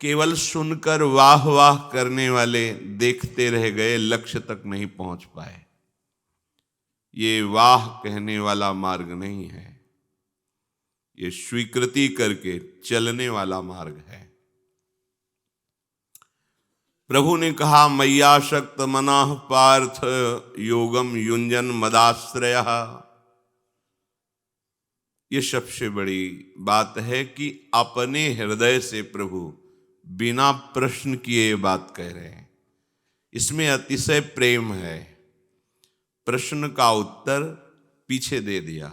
केवल सुनकर वाह वाह करने वाले देखते रह गए, लक्ष्य तक नहीं पहुंच पाए। ये वाह कहने वाला मार्ग नहीं है, ये स्वीकृति करके चलने वाला मार्ग है। प्रभु ने कहा, मय्यासक्त मनः पार्थ योगम युञ्जन मदाश्रयः। ये सबसे बड़ी बात है कि अपने हृदय से प्रभु बिना प्रश्न किए ये बात कह रहे हैं। इसमें अतिशय प्रेम है। प्रश्न का उत्तर पीछे दे दिया।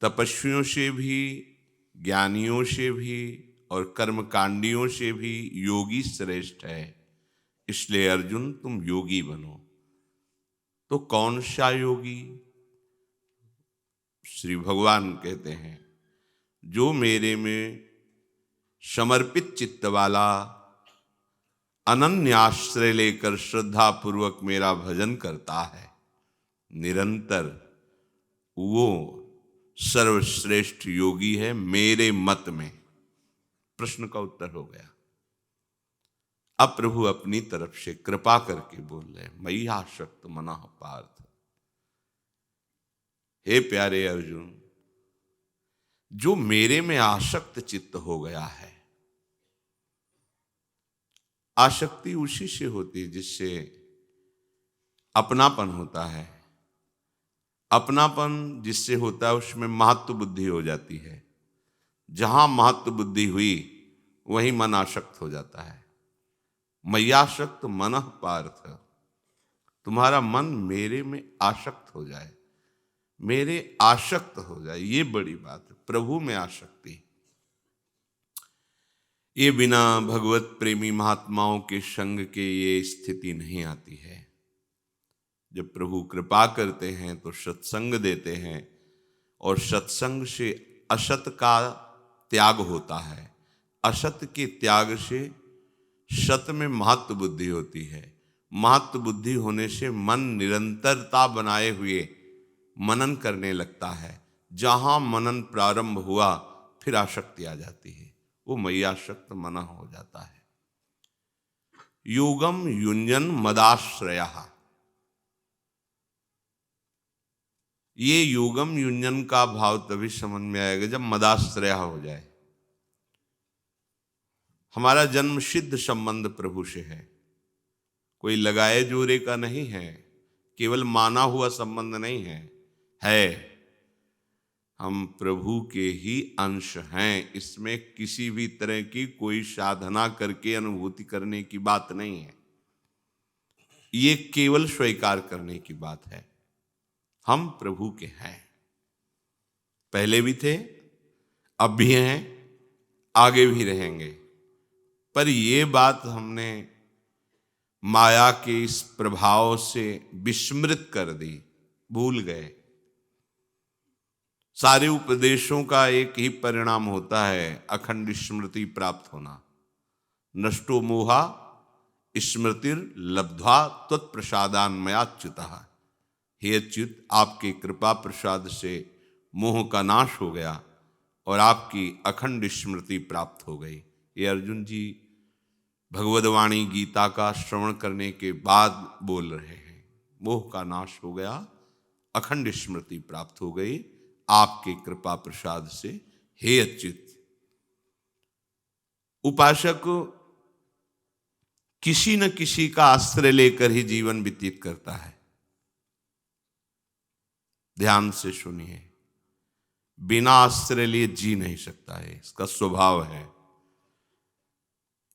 तपस्वियों से भी, ज्ञानियों से भी और कर्मकांडियों से भी योगी श्रेष्ठ है, इसलिए अर्जुन तुम योगी बनो। तो कौन सा योगी? श्री भगवान कहते हैं, जो मेरे में समर्पित चित्त वाला, अनन्य आश्रय लेकर श्रद्धा पूर्वक मेरा भजन करता है निरंतर, वो सर्वश्रेष्ठ योगी है मेरे मत में। प्रश्न का उत्तर हो गया। अब प्रभु अपनी तरफ से कृपा करके बोल रहे, मय्यासक्त मनः पार्थ। हे प्यारे अर्जुन, जो मेरे में आसक्त चित्त हो गया है, आसक्ति उसी से होती है जिससे अपनापन होता है। अपनापन जिससे होता है उसमें महत्व बुद्धि हो जाती है। जहां महत्व बुद्धि हुई वहीं मन आसक्त हो जाता है। मय्यासक्त मनः पार्थ, तुम्हारा मन मेरे में आसक्त हो जाए, मेरे आसक्त हो जाए, ये बड़ी बात है। प्रभु में आसक्ति, ये बिना भगवत प्रेमी महात्माओं के संग के ये स्थिति नहीं आती है। जब प्रभु कृपा करते हैं तो सत्संग देते हैं, और सत्संग से असत का त्याग होता है। असत के त्याग से सत में महत्व बुद्धि होती है। महत्व बुद्धि होने से मन निरंतरता बनाए हुए मनन करने लगता है। जहां मनन प्रारंभ हुआ फिर आसक्ति आ जाती है, वो मय्यासक्त मनः हो जाता है। योगम युञ्जन मदाश्रयः, ये योगम युञ्जन का भाव तभी समझ में आएगा जब मदाश्रय हो जाए। हमारा जन्म सिद्ध संबंध प्रभु से है, कोई लगाए जोरे का नहीं है, केवल माना हुआ संबंध नहीं है। हम प्रभु के ही अंश हैं। इसमें किसी भी तरह की कोई साधना करके अनुभूति करने की बात नहीं है, ये केवल स्वीकार करने की बात है। हम प्रभु के हैं, पहले भी थे, अब भी हैं, आगे भी रहेंगे। पर ये बात हमने माया के इस प्रभाव से विस्मृत कर दी, भूल गए। सारे उपदेशों का एक ही परिणाम होता है, अखंड स्मृति प्राप्त होना। नष्टो मोहा स्मृतिर लब्ध्वा त्वत्प्रसादान्मयाच्युतः। हे अच्युत, आपके कृपा प्रसाद से मोह का नाश हो गया और आपकी अखंड स्मृति प्राप्त हो गई। ये अर्जुन जी भगवद्वाणी गीता का श्रवण करने के बाद बोल रहे हैं। मोह का नाश हो गया, अखंड स्मृति प्राप्त हो गई आपके कृपा प्रसाद से, हे अच्युत। उपासक किसी न किसी का आश्रय लेकर ही जीवन व्यतीत करता है। ध्यान से सुनिए, बिना आश्रय लिए जी नहीं सकता है, इसका स्वभाव है।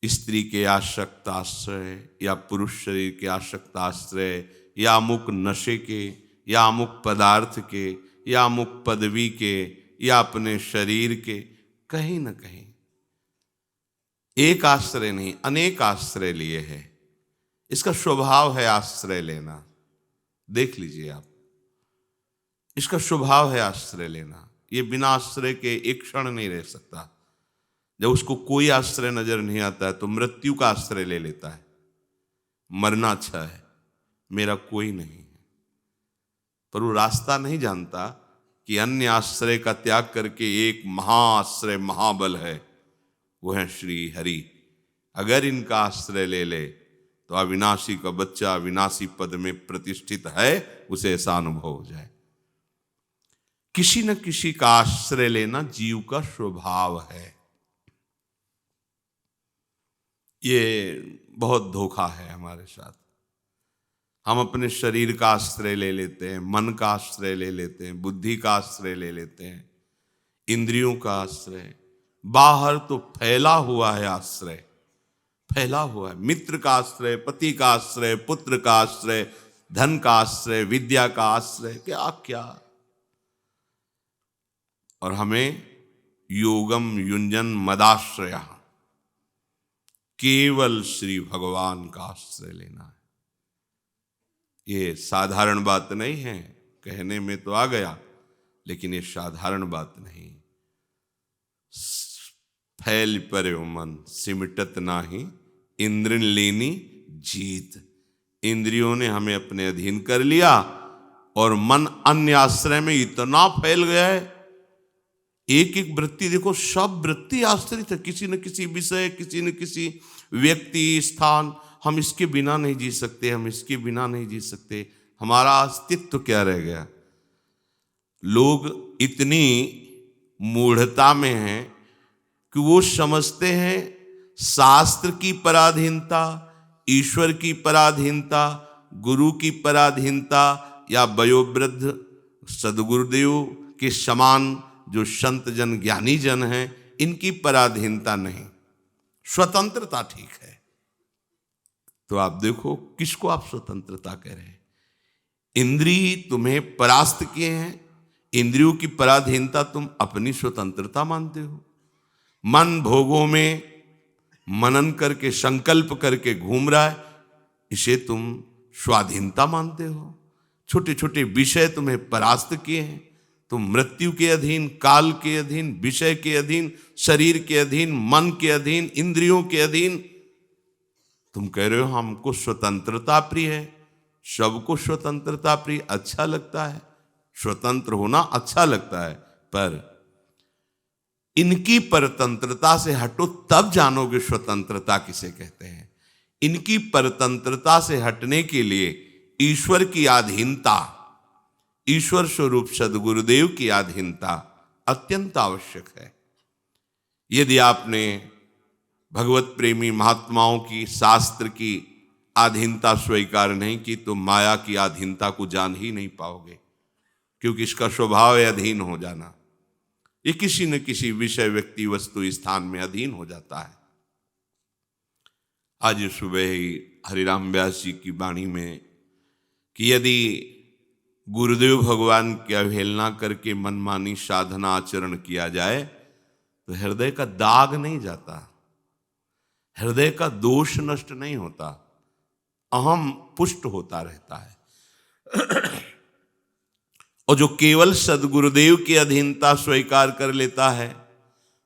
स्त्री के आसक्त आश्रय, या पुरुष शरीर के आसक्त आश्रय, या अमुक नशे के, या अमुक पदार्थ के, या अमुक पदवी के, या अपने शरीर के, कहीं न कहीं एक आश्रय नहीं, अनेक आश्रय लिए है। इसका स्वभाव है आश्रय लेना। देख लीजिए आप, इसका स्वभाव है आश्रय लेना। ये बिना आश्रय के एक क्षण नहीं रह सकता। जब उसको कोई आश्रय नजर नहीं आता है तो मृत्यु का आश्रय ले लेता है। मरना अच्छा है, मेरा कोई नहीं है। पर वो रास्ता नहीं जानता कि अन्य आश्रय का त्याग करके एक महाआश्रय, महाबल है, वो है श्री हरि। अगर इनका आश्रय ले ले तो अविनाशी का बच्चा अविनाशी पद में प्रतिष्ठित है, उसे ऐसा अनुभव हो जाए। किसी न किसी का आश्रय लेना जीव का स्वभाव है। ये बहुत धोखा है हमारे साथ। हम अपने शरीर का आश्रय ले लेते हैं, मन का आश्रय ले लेते हैं, बुद्धि का आश्रय ले लेते हैं, इंद्रियों का आश्रय। बाहर तो फैला हुआ है आश्रय, फैला हुआ है। मित्र का आश्रय, पति का आश्रय, पुत्र का आश्रय, धन का आश्रय, विद्या का आश्रय, क्या क्या। और हमें योगम युंजन मदाश्रय, केवल श्री भगवान का आश्रय लेना है। ये साधारण बात नहीं है, कहने में तो आ गया, लेकिन ये साधारण बात नहीं। फैल पर मन सिमटत नाही, इंद्रन लेनी जीत। इंद्रियों ने हमें अपने अधीन कर लिया और मन अन्य आश्रय में इतना फैल गया है। एक एक वृत्ति देखो, सब वृत्ति आश्रित है किसी न किसी विषय, किसी न किसी व्यक्ति, स्थान। हम इसके बिना नहीं जी सकते, हम इसके बिना नहीं जी सकते। हमारा अस्तित्व क्या रह गया? लोग इतनी मूढ़ता में हैं कि वो समझते हैं शास्त्र की पराधीनता, ईश्वर की पराधीनता, गुरु की पराधीनता या वयोवृद्ध सदगुरुदेव के समान जो संत जन ज्ञानी जन हैं, इनकी पराधीनता नहीं, स्वतंत्रता ठीक है। तो आप देखो किसको आप स्वतंत्रता कह रहे हैं? इंद्रिय तुम्हें परास्त किए हैं, इंद्रियों की पराधीनता तुम अपनी स्वतंत्रता मानते हो। मन भोगों में मनन करके संकल्प करके घूम रहा है, इसे तुम स्वाधीनता मानते हो। छोटे छोटे विषय तुम्हें परास्त किए हैं, तुम मृत्यु के अधीन, काल के अधीन, विषय के अधीन, शरीर के अधीन, मन के अधीन, इंद्रियों के अधीन। तुम कह रहे हो हमको स्वतंत्रता प्रिय है। सबको स्वतंत्रता प्रिय अच्छा लगता है, स्वतंत्र होना अच्छा लगता है, पर इनकी परतंत्रता से हटो तब जानोगे स्वतंत्रता किसे कहते हैं। इनकी परतंत्रता से हटने के लिए ईश्वर की अधीनता, ईश्वर स्वरूप सदगुरुदेव की अधीनता अत्यंत आवश्यक है। यदि आपने भगवत प्रेमी महात्माओं की, शास्त्र की अधीनता स्वीकार नहीं की तो माया की अधीनता को जान ही नहीं पाओगे, क्योंकि इसका स्वभाव है अधीन हो जाना। ये किसी न किसी विषय, व्यक्ति, वस्तु, स्थान में अधीन हो जाता है। आज सुबह ही हरिराम व्यास जी की वाणी में कि यदि गुरुदेव भगवान की अवहेलना करके मनमानी साधना आचरण किया जाए तो हृदय का दाग नहीं जाता, हृदय का दोष नष्ट नहीं होता, अहम पुष्ट होता रहता है। और जो केवल सदगुरुदेव की अधीनता स्वीकार कर लेता है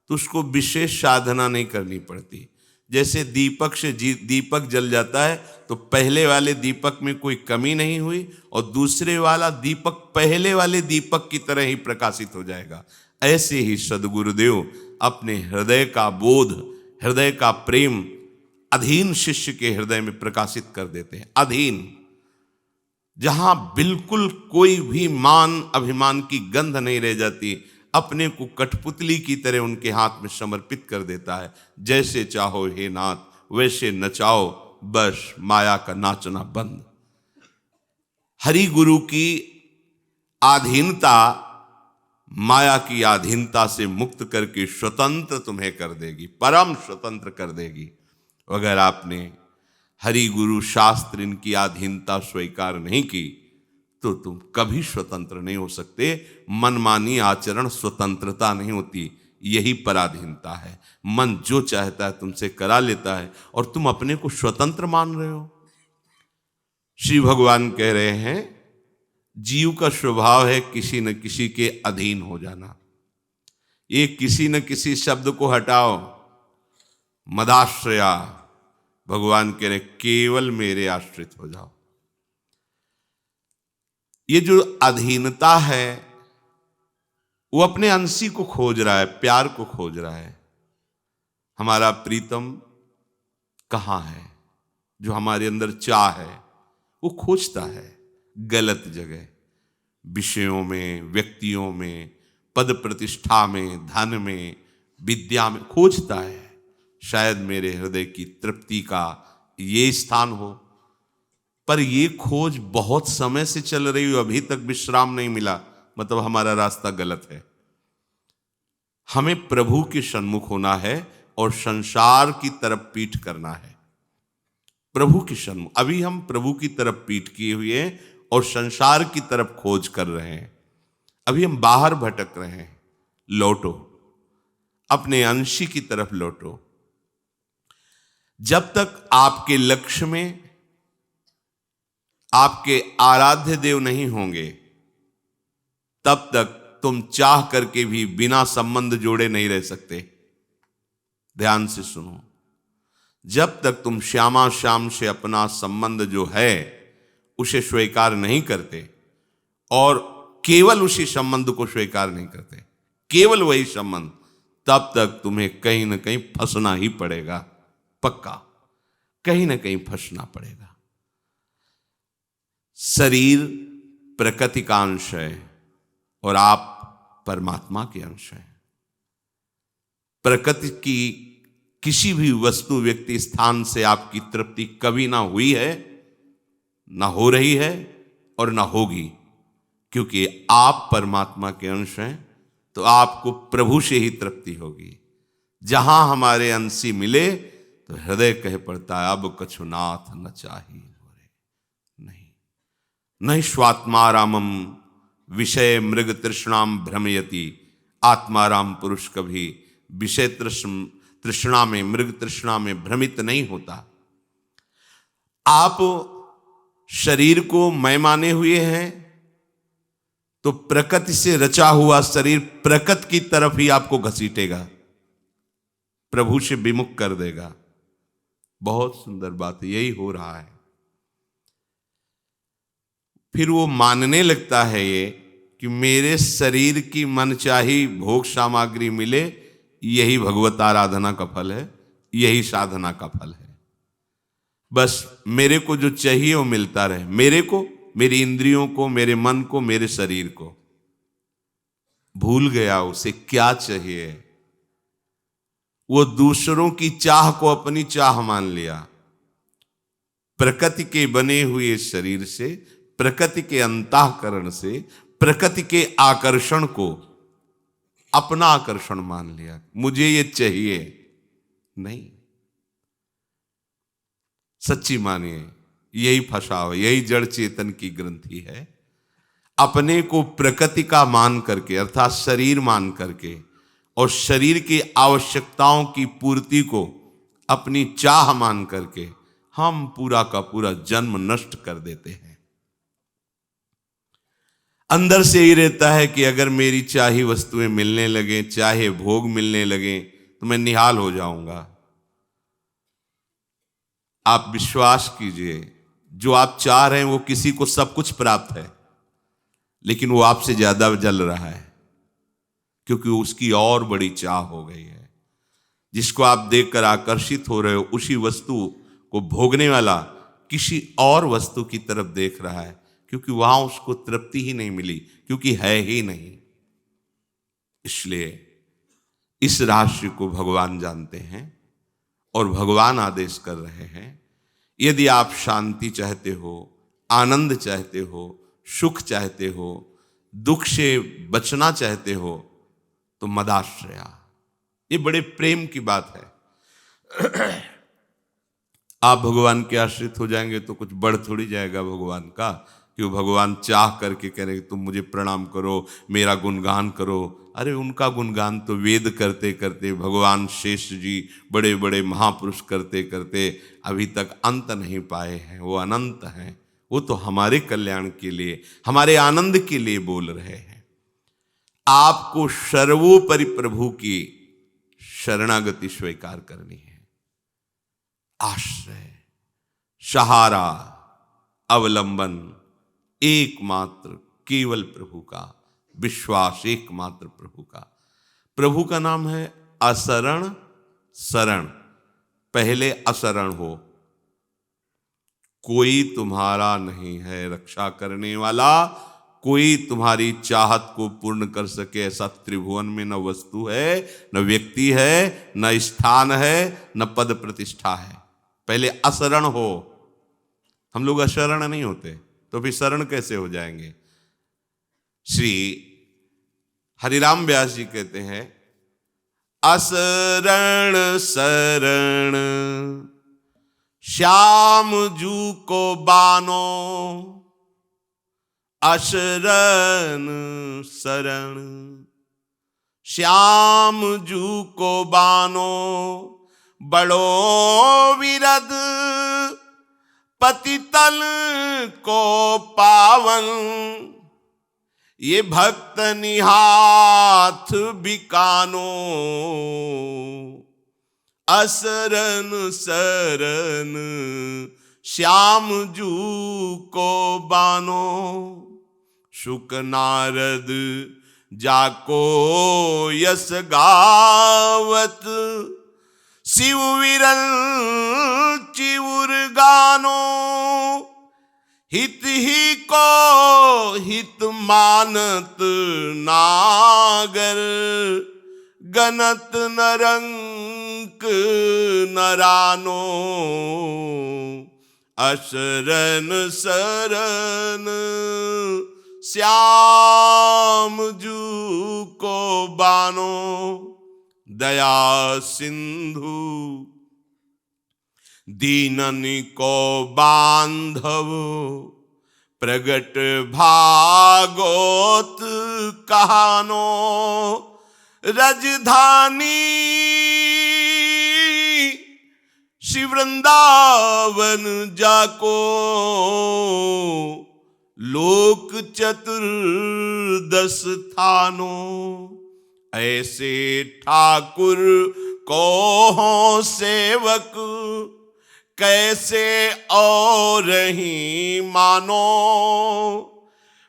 तो उसको विशेष साधना नहीं करनी पड़ती। जैसे दीपक से दीपक जल जाता है तो पहले वाले दीपक में कोई कमी नहीं हुई और दूसरे वाला दीपक पहले वाले दीपक की तरह ही प्रकाशित हो जाएगा। ऐसे ही सदगुरुदेव अपने हृदय का बोध, हृदय का प्रेम अधीन शिष्य के हृदय में प्रकाशित कर देते हैं। अधीन, जहां बिल्कुल कोई भी मान अभिमान की गंध नहीं रह जाती, अपने को कठपुतली की तरह उनके हाथ में समर्पित कर देता है। जैसे चाहो हे नाथ वैसे नचाओ, बस माया का नाचना बंद। हरि गुरु की आधीनता माया की आधीनता से मुक्त करके स्वतंत्र तुम्हें कर देगी, परम स्वतंत्र कर देगी। अगर आपने हरि गुरु शास्त्र इनकी आधीनता स्वीकार नहीं की तो तुम कभी स्वतंत्र नहीं हो सकते। मनमानी आचरण स्वतंत्रता नहीं होती, यही पराधीनता है। मन जो चाहता है तुमसे करा लेता है और तुम अपने को स्वतंत्र मान रहे हो। श्री भगवान कह रहे हैं जीव का स्वभाव है किसी न किसी के अधीन हो जाना। ये किसी न किसी शब्द को हटाओ, मदाश्रया, भगवान कह रहे केवल मेरे आश्रित हो जाओ। ये जो अधीनता है वो अपने अंशी को खोज रहा है, प्यार को खोज रहा है। हमारा प्रीतम कहाँ है? जो हमारे अंदर चाह है वो खोजता है गलत जगह, विषयों में, व्यक्तियों में, पद प्रतिष्ठा में, धन में, विद्या में खोजता है। शायद मेरे हृदय की तृप्ति का ये स्थान हो, पर ये खोज बहुत समय से चल रही हो, अभी तक विश्राम नहीं मिला, मतलब हमारा रास्ता गलत है। हमें प्रभु के सन्मुख होना है और संसार की तरफ पीठ करना है। प्रभु के सन्मुख, अभी हम प्रभु की तरफ पीठ किए हुए हैं और संसार की तरफ खोज कर रहे हैं। अभी हम बाहर भटक रहे हैं। लौटो, अपने अंशी की तरफ लौटो। जब तक आपके लक्ष्य में आपके आराध्य देव नहीं होंगे, तब तक तुम चाह करके भी बिना संबंध जोड़े नहीं रह सकते। ध्यान से सुनो, जब तक तुम श्यामा श्याम से अपना संबंध जो है उसे स्वीकार नहीं करते और केवल उसी संबंध को स्वीकार नहीं करते, केवल वही संबंध, तब तक तुम्हें कहीं ना कहीं फंसना ही पड़ेगा। पक्का कहीं ना कहीं फंसना पड़ेगा। शरीर प्रकृति का अंश है और आप परमात्मा के अंश हैं। प्रकृति की किसी भी वस्तु, व्यक्ति, स्थान से आपकी तृप्ति कभी ना हुई है, ना हो रही है और ना होगी, क्योंकि आप परमात्मा के अंश हैं। तो आपको प्रभु से ही तृप्ति होगी। जहां हमारे अंशी मिले तो हृदय कह पड़ता है, अब कछु नाथ न चाही नहीं। नहीं स्वात्मारामम विषय मृग तृष्णाम भ्रमयति। आत्माराम पुरुष कभी विषय तृष्णा में, मृग तृष्णा में भ्रमित नहीं होता। आप शरीर को मैं माने हुए हैं तो प्रकृति से रचा हुआ शरीर प्रकृति की तरफ ही आपको घसीटेगा, प्रभु से विमुख कर देगा। बहुत सुंदर बात है, यही हो रहा है। फिर वो मानने लगता है ये कि मेरे शरीर की मनचाही भोग सामग्री मिले, यही भगवत आराधना का फल है, यही साधना का फल है। बस मेरे को जो चाहिए वो मिलता रहे, मेरे को, मेरी इंद्रियों को, मेरे मन को, मेरे शरीर को। भूल गया उसे क्या चाहिए। वो दूसरों की चाह को अपनी चाह मान लिया। प्रकृति के बने हुए शरीर से, प्रकृति के अंतःकरण से, प्रकृति के आकर्षण को अपना आकर्षण मान लिया। मुझे ये चाहिए नहीं। सच्ची मानिए, यही फंसाव, यही जड़ चेतन की ग्रंथि है। अपने को प्रकृति का मान करके, अर्थात शरीर मान करके, और शरीर की आवश्यकताओं की पूर्ति को अपनी चाह मान करके हम पूरा का पूरा जन्म नष्ट कर देते हैं। अंदर से ही रहता है कि अगर मेरी चाही वस्तुएं मिलने लगे, चाहे भोग मिलने लगे, तो मैं निहाल हो जाऊंगा। आप विश्वास कीजिए, जो आप चाह रहे हैं वो किसी को सब कुछ प्राप्त है, लेकिन वो आपसे ज्यादा जल रहा है, क्योंकि उसकी और बड़ी चाह हो गई है। जिसको आप देखकर आकर्षित हो रहे हो, उसी वस्तु को भोगने वाला किसी और वस्तु की तरफ देख रहा है, क्योंकि वहां उसको तृप्ति ही नहीं मिली, क्योंकि है ही नहीं। इसलिए इस रहस्य को भगवान जानते हैं और भगवान आदेश कर रहे हैं, यदि आप शांति चाहते हो, आनंद चाहते हो, सुख चाहते हो, दुख से बचना चाहते हो, तो मदाश्रया। ये बड़े प्रेम की बात है। आप भगवान के आश्रित हो जाएंगे तो कुछ बढ़ थोड़ी जाएगा भगवान का, कि वो भगवान चाह करके कह रहे तुम मुझे प्रणाम करो, मेरा गुणगान करो। अरे उनका गुणगान तो वेद करते करते, भगवान शेष जी बड़े बड़े महापुरुष करते करते अभी तक अंत नहीं पाए हैं। वो अनंत हैं, वो तो हमारे कल्याण के लिए, हमारे आनंद के लिए बोल रहे हैं। आपको सर्वोपरि प्रभु की शरणागति स्वीकार करनी है। आश्रय, सहारा, अवलंबन एकमात्र केवल प्रभु का, विश्वास एकमात्र प्रभु का। प्रभु का नाम है असरण शरण, पहले अशरण हो। कोई तुम्हारा नहीं है रक्षा करने वाला, कोई तुम्हारी चाहत को पूर्ण कर सके ऐसा त्रिभुवन में न वस्तु है, न व्यक्ति है, न स्थान है, न पद प्रतिष्ठा है। पहले अशरण हो। हम लोग अशरण नहीं होते तो फिर शरण कैसे हो जाएंगे? श्री हरिराम व्यास जी कहते हैं, असरण शरण श्याम जू को बानो, अशरण शरण श्याम जू को बानो, बड़ो विरद पतितल को पावन, ये भक्त निहाथ बिकानो, असरन सरन श्याम जू को बानो। शुक नारद जाको यस गावत, शिव विरल चिउर गानो, हित ही को हित मानत नागर, गनत नरंक नरानो, अशरन शरण श्याम जू को बानो। दया सिंधु दीनन को बांधव, प्रगट भागोत कहानो, रजधानी श्री वृंदावन जाको, लोक चतुर्दश थानो, ऐसे ठाकुर को हो सेवक, कैसे और ही मानो,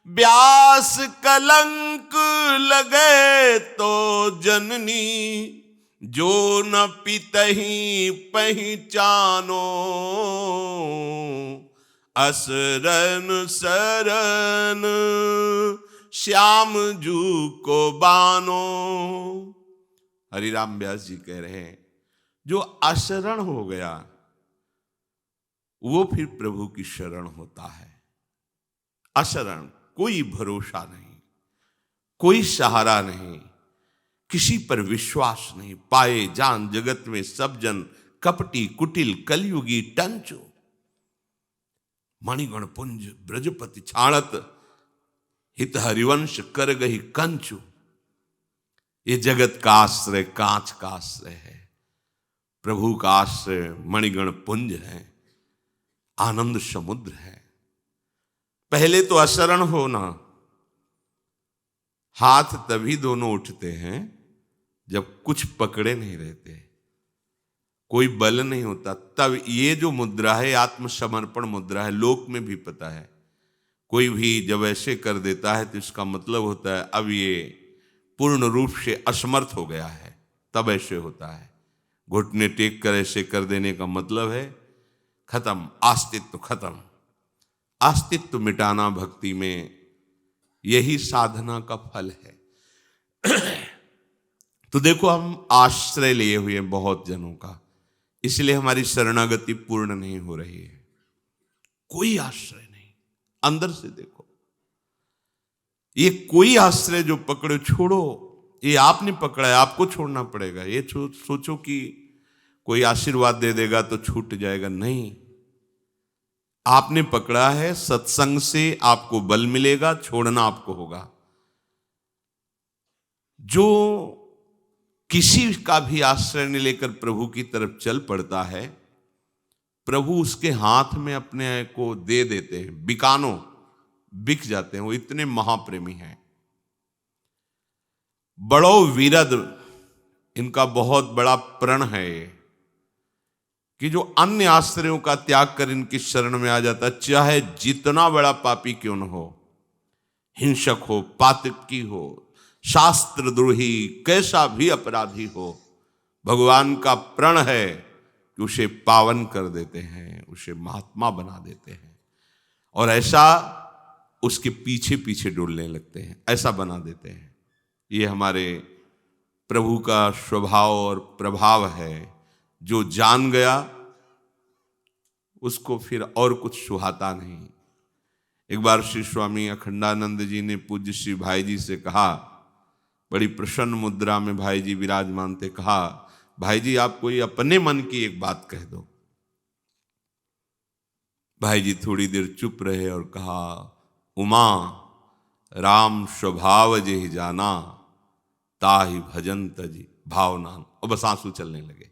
व्यास कलंक लगे तो जननी, जो न पितही पहचानो, असरन शरण श्याम जू को बानो। हरिराम व्यास जी कह रहे हैं, जो अशरण हो गया वो फिर प्रभु की शरण होता है। अशरण, कोई भरोसा नहीं, कोई सहारा नहीं, किसी पर विश्वास नहीं, पाए जान जगत में सब जन कपटी कुटिल कलयुगी टंचो, मणिगण पुंज ब्रजपति छाणत, हित हरिवंश कर गही कंचु। ये जगत का आश्रय कांच का आश्रय है, प्रभु का आश्रय मणिगण पुंज है, आनंद समुद्र है। पहले तो अशरण होना, हाथ तभी दोनों उठते हैं जब कुछ पकड़े नहीं रहते, कोई बल नहीं होता, तब ये जो मुद्रा है आत्मसमर्पण मुद्रा है। लोक में भी पता है, कोई भी जब ऐसे कर देता है तो इसका मतलब होता है अब ये पूर्ण रूप से असमर्थ हो गया है, तब ऐसे होता है। घुटने टेक कर ऐसे कर देने का मतलब है खत्म, अस्तित्व खत्म। अस्तित्व मिटाना भक्ति में यही साधना का फल है। तो देखो, हम आश्रय लिए हुए हैं बहुत जनों का, इसलिए हमारी शरणागति पूर्ण नहीं हो रही है। कोई आश्रय नहीं, अंदर से देखो, ये कोई आश्रय जो पकड़ो छोड़ो, ये आपने पकड़ा है, आपको छोड़ना पड़ेगा। ये सोचो कि कोई आशीर्वाद दे देगा तो छूट जाएगा, नहीं। आपने पकड़ा है, सत्संग से आपको बल मिलेगा, छोड़ना आपको होगा। जो किसी का भी आश्रय नहीं लेकर प्रभु की तरफ चल पड़ता है, प्रभु उसके हाथ में अपने को दे देते हैं, बिकानो, बिक जाते हैं। वो इतने महाप्रेमी हैं। बड़ो विरद, इनका बहुत बड़ा प्रण है ये, कि जो अन्य आश्रयों का त्याग कर इनकी शरण में आ जाता, चाहे जितना बड़ा पापी क्यों न हो, हिंसक हो, पातकी हो, शास्त्रद्रोही, कैसा भी अपराधी हो, भगवान का प्रण है कि उसे पावन कर देते हैं, उसे महात्मा बना देते हैं, और ऐसा उसके पीछे पीछे डोलने लगते हैं, ऐसा बना देते हैं। ये हमारे प्रभु का स्वभाव और प्रभाव है। जो जान गया उसको फिर और कुछ सुहाता नहीं। एक बार श्री स्वामी अखंडानंद जी ने पूज्य श्री भाई जी से कहा, बड़ी प्रसन्न मुद्रा में भाई जी विराजमान थे, कहा, भाई जी आप कोई अपने मन की एक बात कह दो। भाई जी थोड़ी देर चुप रहे और कहा, उमा राम स्वभाव जेहि जाना, ताहि भजन तजी भावना। और बस आंसू चलने लगे।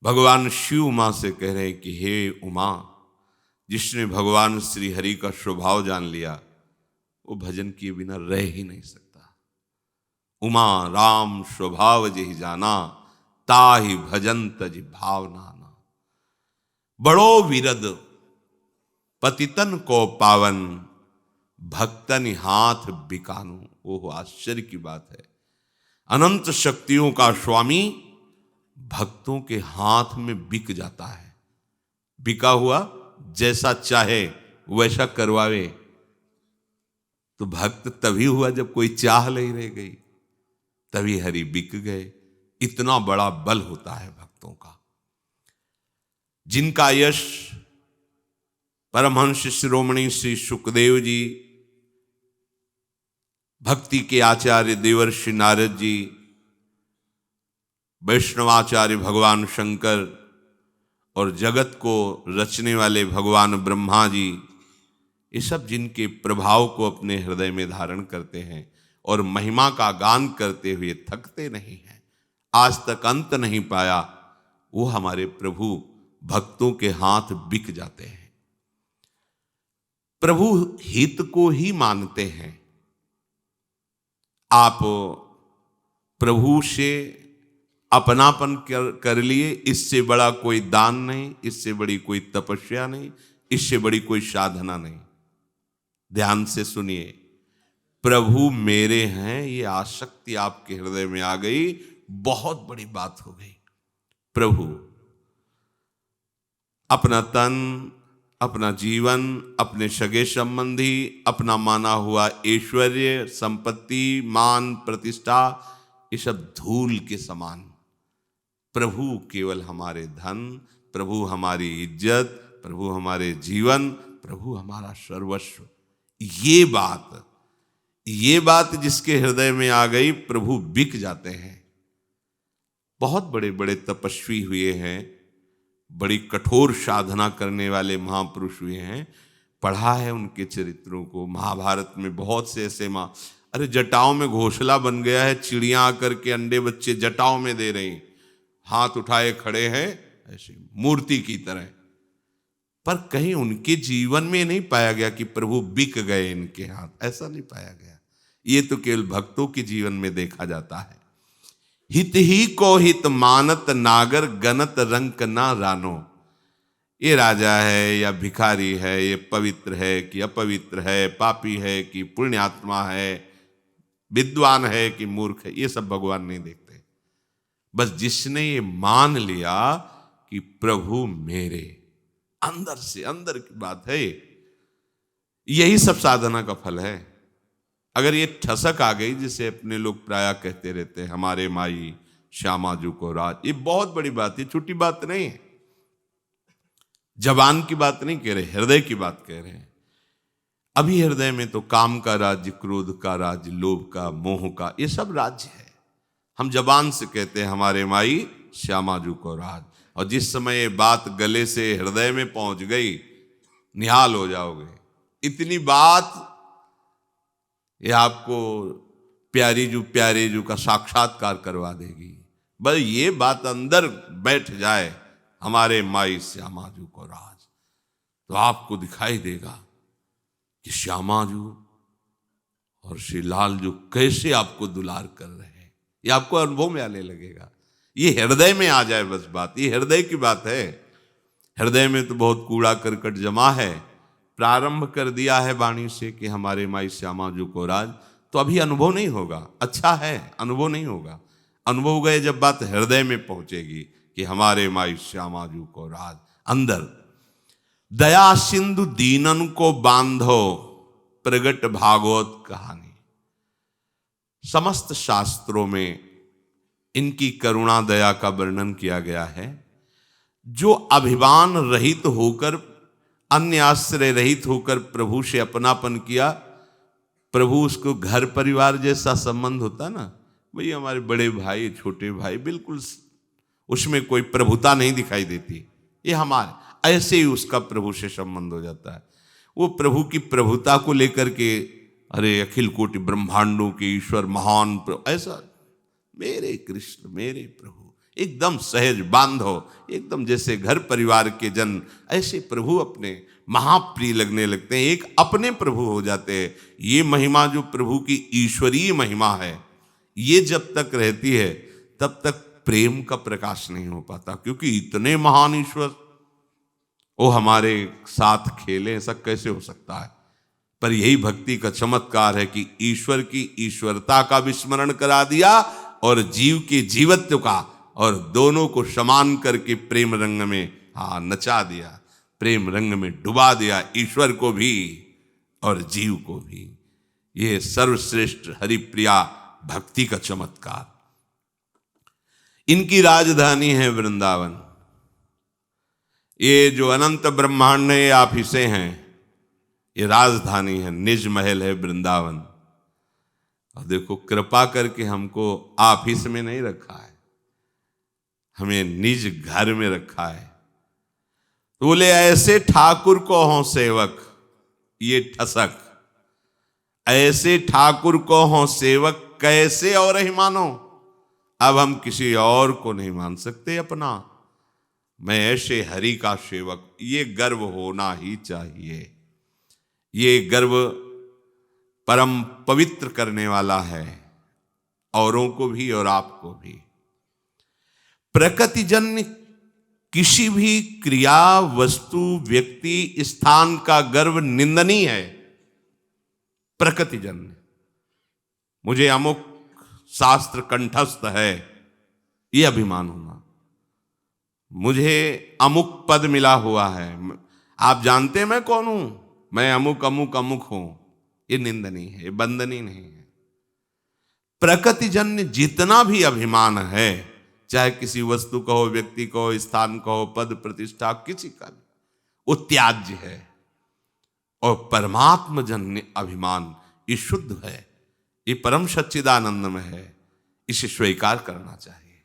भगवान शिव उमा से कह रहे हैं कि हे उमा, जिसने भगवान श्री हरि का स्वभाव जान लिया वो भजन किए बिना रह ही नहीं सकता। उमा राम स्वभाव जेहि जाना, ताहि भजन तज भावना। बड़ो विरद पतितन को पावन, भक्तन हाथ बिकानो। ओह आश्चर्य की बात है। अनंत शक्तियों का स्वामी भक्तों के हाथ में बिक जाता है। बिका हुआ जैसा चाहे वैसा करवावे। तो भक्त तभी हुआ जब कोई चाह नहीं रह गई, तभी हरि बिक गए। इतना बड़ा बल होता है भक्तों का। जिनका यश परमहंस शिरोमणि श्री सुखदेव जी, भक्ति के आचार्य देवर्षि नारद जी, वैष्णवाचार्य भगवान शंकर और जगत को रचने वाले भगवान ब्रह्मा जी, ये सब जिनके प्रभाव को अपने हृदय में धारण करते हैं और महिमा का गान करते हुए थकते नहीं हैं, आज तक अंत नहीं पाया, वो हमारे प्रभु भक्तों के हाथ बिक जाते हैं। प्रभु हित को ही मानते हैं। आप प्रभु से अपनापन कर लिए, इससे बड़ा कोई दान नहीं, इससे बड़ी कोई तपस्या नहीं, इससे बड़ी कोई साधना नहीं। ध्यान से सुनिए, प्रभु मेरे हैं, ये आसक्ति आपके हृदय में आ गई, बहुत बड़ी बात हो गई। प्रभु अपना तन, अपना जीवन, अपने सगे संबंधी, अपना माना हुआ ऐश्वर्य, संपत्ति, मान, प्रतिष्ठा, ये सब धूल के समान। प्रभु केवल हमारे धन, प्रभु हमारी इज्जत, प्रभु हमारे जीवन, प्रभु हमारा सर्वस्व। ये बात जिसके हृदय में आ गई, प्रभु बिक जाते हैं। बहुत बड़े बड़े तपस्वी हुए हैं, बड़ी कठोर साधना करने वाले महापुरुष हुए हैं। पढ़ा है उनके चरित्रों को। महाभारत में बहुत से ऐसे अरे जटाओं में घोंसला बन गया है, चिड़ियां आकर के अंडे बच्चे जटाओं में दे रही, हाथ उठाए खड़े हैं ऐसे मूर्ति की तरह। पर कहीं उनके जीवन में नहीं पाया गया कि प्रभु बिक गए इनके हाथ, ऐसा नहीं पाया गया। ये तो केवल भक्तों के जीवन में देखा जाता है। हित ही को हित मानत, नागर गनत रंक ना रानो। ये राजा है या भिखारी है, ये पवित्र है कि अपवित्र है, पापी है कि पुण्यात्मा है, विद्वान है कि मूर्ख है, ये सब भगवान नहीं देखते। बस जिसने ये मान लिया कि प्रभु मेरे, अंदर से अंदर की बात है, यही सब साधना का फल है। अगर ये ठसक आ गई, जिसे अपने लोग प्राय कहते रहते हैं, हमारे माई श्यामाजू को राज, ये बहुत बड़ी बात है, छोटी बात नहीं है। जबान की बात नहीं कह रहे, हृदय की बात कह रहे हैं। अभी हृदय में तो काम का राज्य, क्रोध का राज्य, लोभ का, मोह का, ये सब राज्य है। हम जबान से कहते हैं हमारे माई श्यामाजू को राज, और जिस समय ये बात गले से हृदय में पहुंच गई, निहाल हो जाओगे। इतनी बात ये आपको प्यारे जू का साक्षात्कार करवा देगी। बस ये बात अंदर बैठ जाए, हमारे माई श्यामाजू को राज, तो आपको दिखाई देगा कि श्यामाजू और श्री लालजू कैसे आपको दुलार कर रहे हैं। ये आपको अनुभव में आने लगेगा। ये हृदय में आ जाए बस बात, ये हृदय की बात है। हृदय में तो बहुत कूड़ा करकट जमा है। प्रारंभ कर दिया है वाणी से कि हमारे माई श्यामाजू को राज, तो अभी अनुभव नहीं होगा। अच्छा है, अनुभव नहीं होगा। अनुभव गए जब बात हृदय में पहुंचेगी कि हमारे माई श्यामाजू को राज अंदर। दया सिंधु दीनन को बांधो, प्रगट भागवत कहानी। समस्त शास्त्रों में इनकी करुणा दया का वर्णन किया गया है। जो अभिमान रहित होकर, अन्य आश्रय रहित होकर प्रभु से अपनापन किया, प्रभु उसको घर परिवार जैसा संबंध होता ना, भाई हमारे बड़े भाई छोटे भाई, बिल्कुल उसमें कोई प्रभुता नहीं दिखाई देती, ये हमारे, ऐसे ही उसका प्रभु से संबंध हो जाता है। वो प्रभु की प्रभुता को लेकर के, अरे अखिल कोटि ब्रह्मांडों के ईश्वर महान ऐसा, मेरे कृष्ण मेरे प्रभु, एकदम सहज बांधो, एकदम जैसे घर परिवार के जन, ऐसे प्रभु अपने महाप्रिय लगने लगते हैं, एक अपने प्रभु हो जाते हैं। ये महिमा जो प्रभु की ईश्वरीय महिमा है, ये जब तक रहती है तब तक प्रेम का प्रकाश नहीं हो पाता, क्योंकि इतने महान ईश्वर वो हमारे साथ खेले, ऐसा कैसे हो सकता है। पर यही भक्ति का चमत्कार है कि ईश्वर की ईश्वरता का विस्मरण करा दिया और जीव के जीवत्व का, और दोनों को समान करके प्रेम रंग में नचा दिया, प्रेम रंग में डुबा दिया, ईश्वर को भी और जीव को भी। ये सर्वश्रेष्ठ हरिप्रिया भक्ति का चमत्कार। इनकी राजधानी है वृंदावन। ये जो अनंत ब्रह्मांड है, ऑफिसें हैं, ये राजधानी है, निज महल है वृंदावन। और देखो कृपा करके हमको ऑफिस में नहीं रखा है, हमें निज घर में रखा है। तो बोले ऐसे ठाकुर को हो सेवक, ये ठसक, ऐसे ठाकुर को हो सेवक कैसे और ही मानो। अब हम किसी और को नहीं मान सकते अपना, मैं ऐसे हरि का सेवक, ये गर्व होना ही चाहिए। ये गर्व परम पवित्र करने वाला है, औरों को भी और आपको भी। प्रकृतिजन्य किसी भी क्रिया, वस्तु, व्यक्ति, स्थान का गर्व निंदनीय है। प्रकृतिजन्य, मुझे अमुक शास्त्र कंठस्थ है, ये अभिमान होना, मुझे अमुक पद मिला हुआ है, आप जानते हैं मैं कौन हूं, मैं अमुक अमुक अमुक हूं, ये निंदनीय है, ये बंदनीय नहीं है। प्रकृतिजन्य जितना भी अभिमान है, चाहे किसी वस्तु का हो, व्यक्ति का हो, स्थान का हो, पद प्रतिष्ठा किसी का भी, वो त्याज्य है। और परमात्म जन्य अभिमान ये शुद्ध है, ये परम सच्चिदानंद में है, इसे स्वीकार करना चाहिए।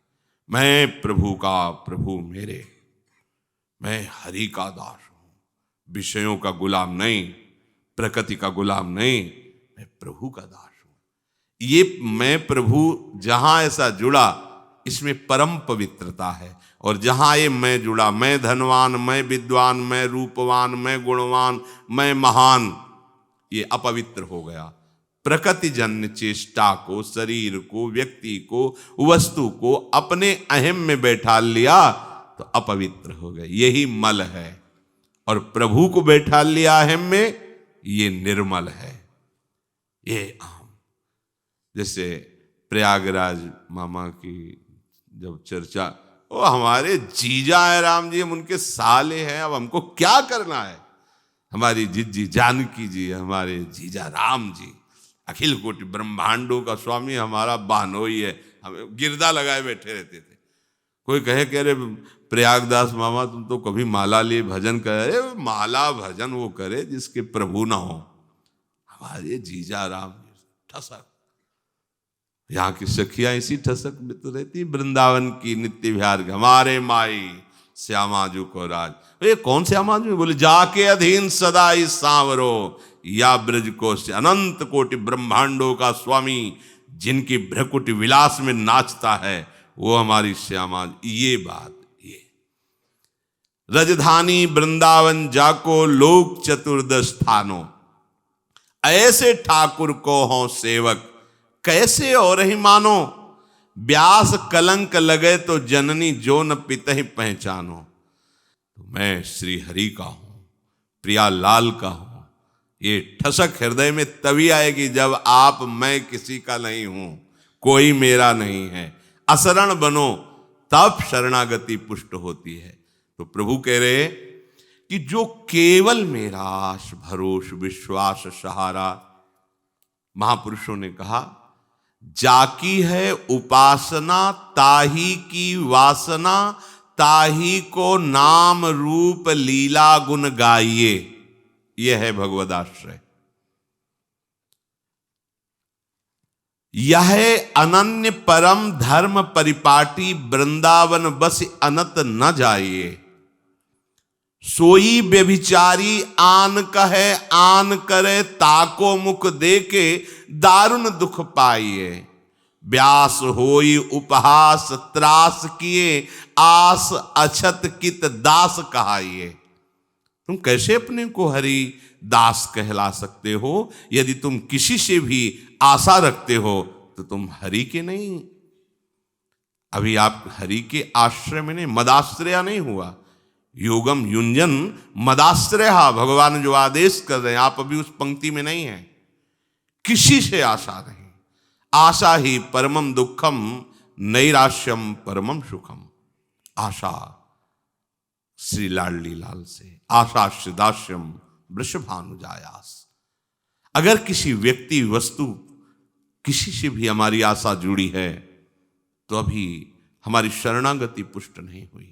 मैं प्रभु का प्रभु मेरे, मैं हरि का दास हूं, विषयों का गुलाम नहीं, प्रकृति का गुलाम नहीं, मैं प्रभु का दास हूं। ये मैं प्रभु जहां ऐसा जुड़ा, इसमें परम पवित्रता है। और जहां ये मैं जुड़ा, मैं धनवान, मैं विद्वान, मैं रूपवान, मैं गुणवान, मैं महान, ये अपवित्र हो गया। प्रकृतिजन्य चेष्टा को, शरीर को, व्यक्ति को, वस्तु को अपने अहम में बैठा लिया तो अपवित्र हो गए, यही मल है। और प्रभु को बैठा लिया अहम में, ये निर्मल है, ये आम। जैसे प्रयागराज मामा की जब चर्चा, वो हमारे जीजा है राम जी, हम उनके साले हैं, अब हमको क्या करना है। हमारी जिज्जी जानकी जी, हमारे जीजा राम जी, अखिल कोटि ब्रह्मांडों का स्वामी, हमारा बहनोई है, हमें गिरदा लगाए बैठे रहते थे। कोई कहे कि अरे प्रयागदास मामा तुम तो कभी माला लिए भजन करे, अरे माला भजन वो करे जिसके प्रभु ना हो। हमारे जीजा राम ठसक, यहाँ की सखियां इसी ठसक में तो रहती। वृंदावन की नित्य विहार, हमारे माई श्यामाजू को राज, ये कौन श्यामाजू, बोले जाके अधीन सदा ही सांवरो, या ब्रज को से अनंत कोटि ब्रह्मांडों का स्वामी, जिनकी भ्रकुटि विलास में नाचता है, वो हमारी श्यामा। ये बात, ये रजधानी वृंदावन जाको लोक चतुर्दश स्थानों, ऐसे ठाकुर को हो सेवक कैसे और ही मानो। व्यास कलंक लगे तो जननी जो न पितहि पहचानो। तो मैं श्री हरि का हूं, प्रिया लाल का हूं। ये ठसक हृदय में तभी आएगी जब आप, मैं किसी का नहीं हूं, कोई मेरा नहीं है, असरण बनो, तब शरणागति पुष्ट होती है। तो प्रभु कह रहे कि जो केवल मेरा आश भरोस विश्वास सहारा, महापुरुषों ने कहा जाकी है उपासना ताही की वासना, ताही को नाम रूप लीला गुण गाइए। यह है भगवदाश्रय। यह अनन्य परम धर्म परिपाटी, वृंदावन बस अनत न जाइए। सोई व्यभिचारी आन कहे आन करे, ताको मुख देके दारुण दुख पाइए। व्यास होई उपहास त्रास किए, आस अछत कित दास कहाइए। तुम कैसे अपने को हरि दास कहला सकते हो? यदि तुम किसी से भी आशा रखते हो तो तुम हरि के नहीं। अभी आप हरि के आश्रय में नहीं, मदाश्रया नहीं हुआ। योगम युंजन मदाश्रय, भगवान जो आदेश कर रहे हैं, आप अभी उस पंक्ति में नहीं है। किसी से आशा नहीं। आशा ही परमम दुखम, नैराश्यम परमम सुखम। आशा श्री लाडली लाल से, आशा श्रीदास्यम वृषभानुजायास। अगर किसी व्यक्ति वस्तु किसी से भी हमारी आशा जुड़ी है तो अभी हमारी शरणागति पुष्ट नहीं हुई।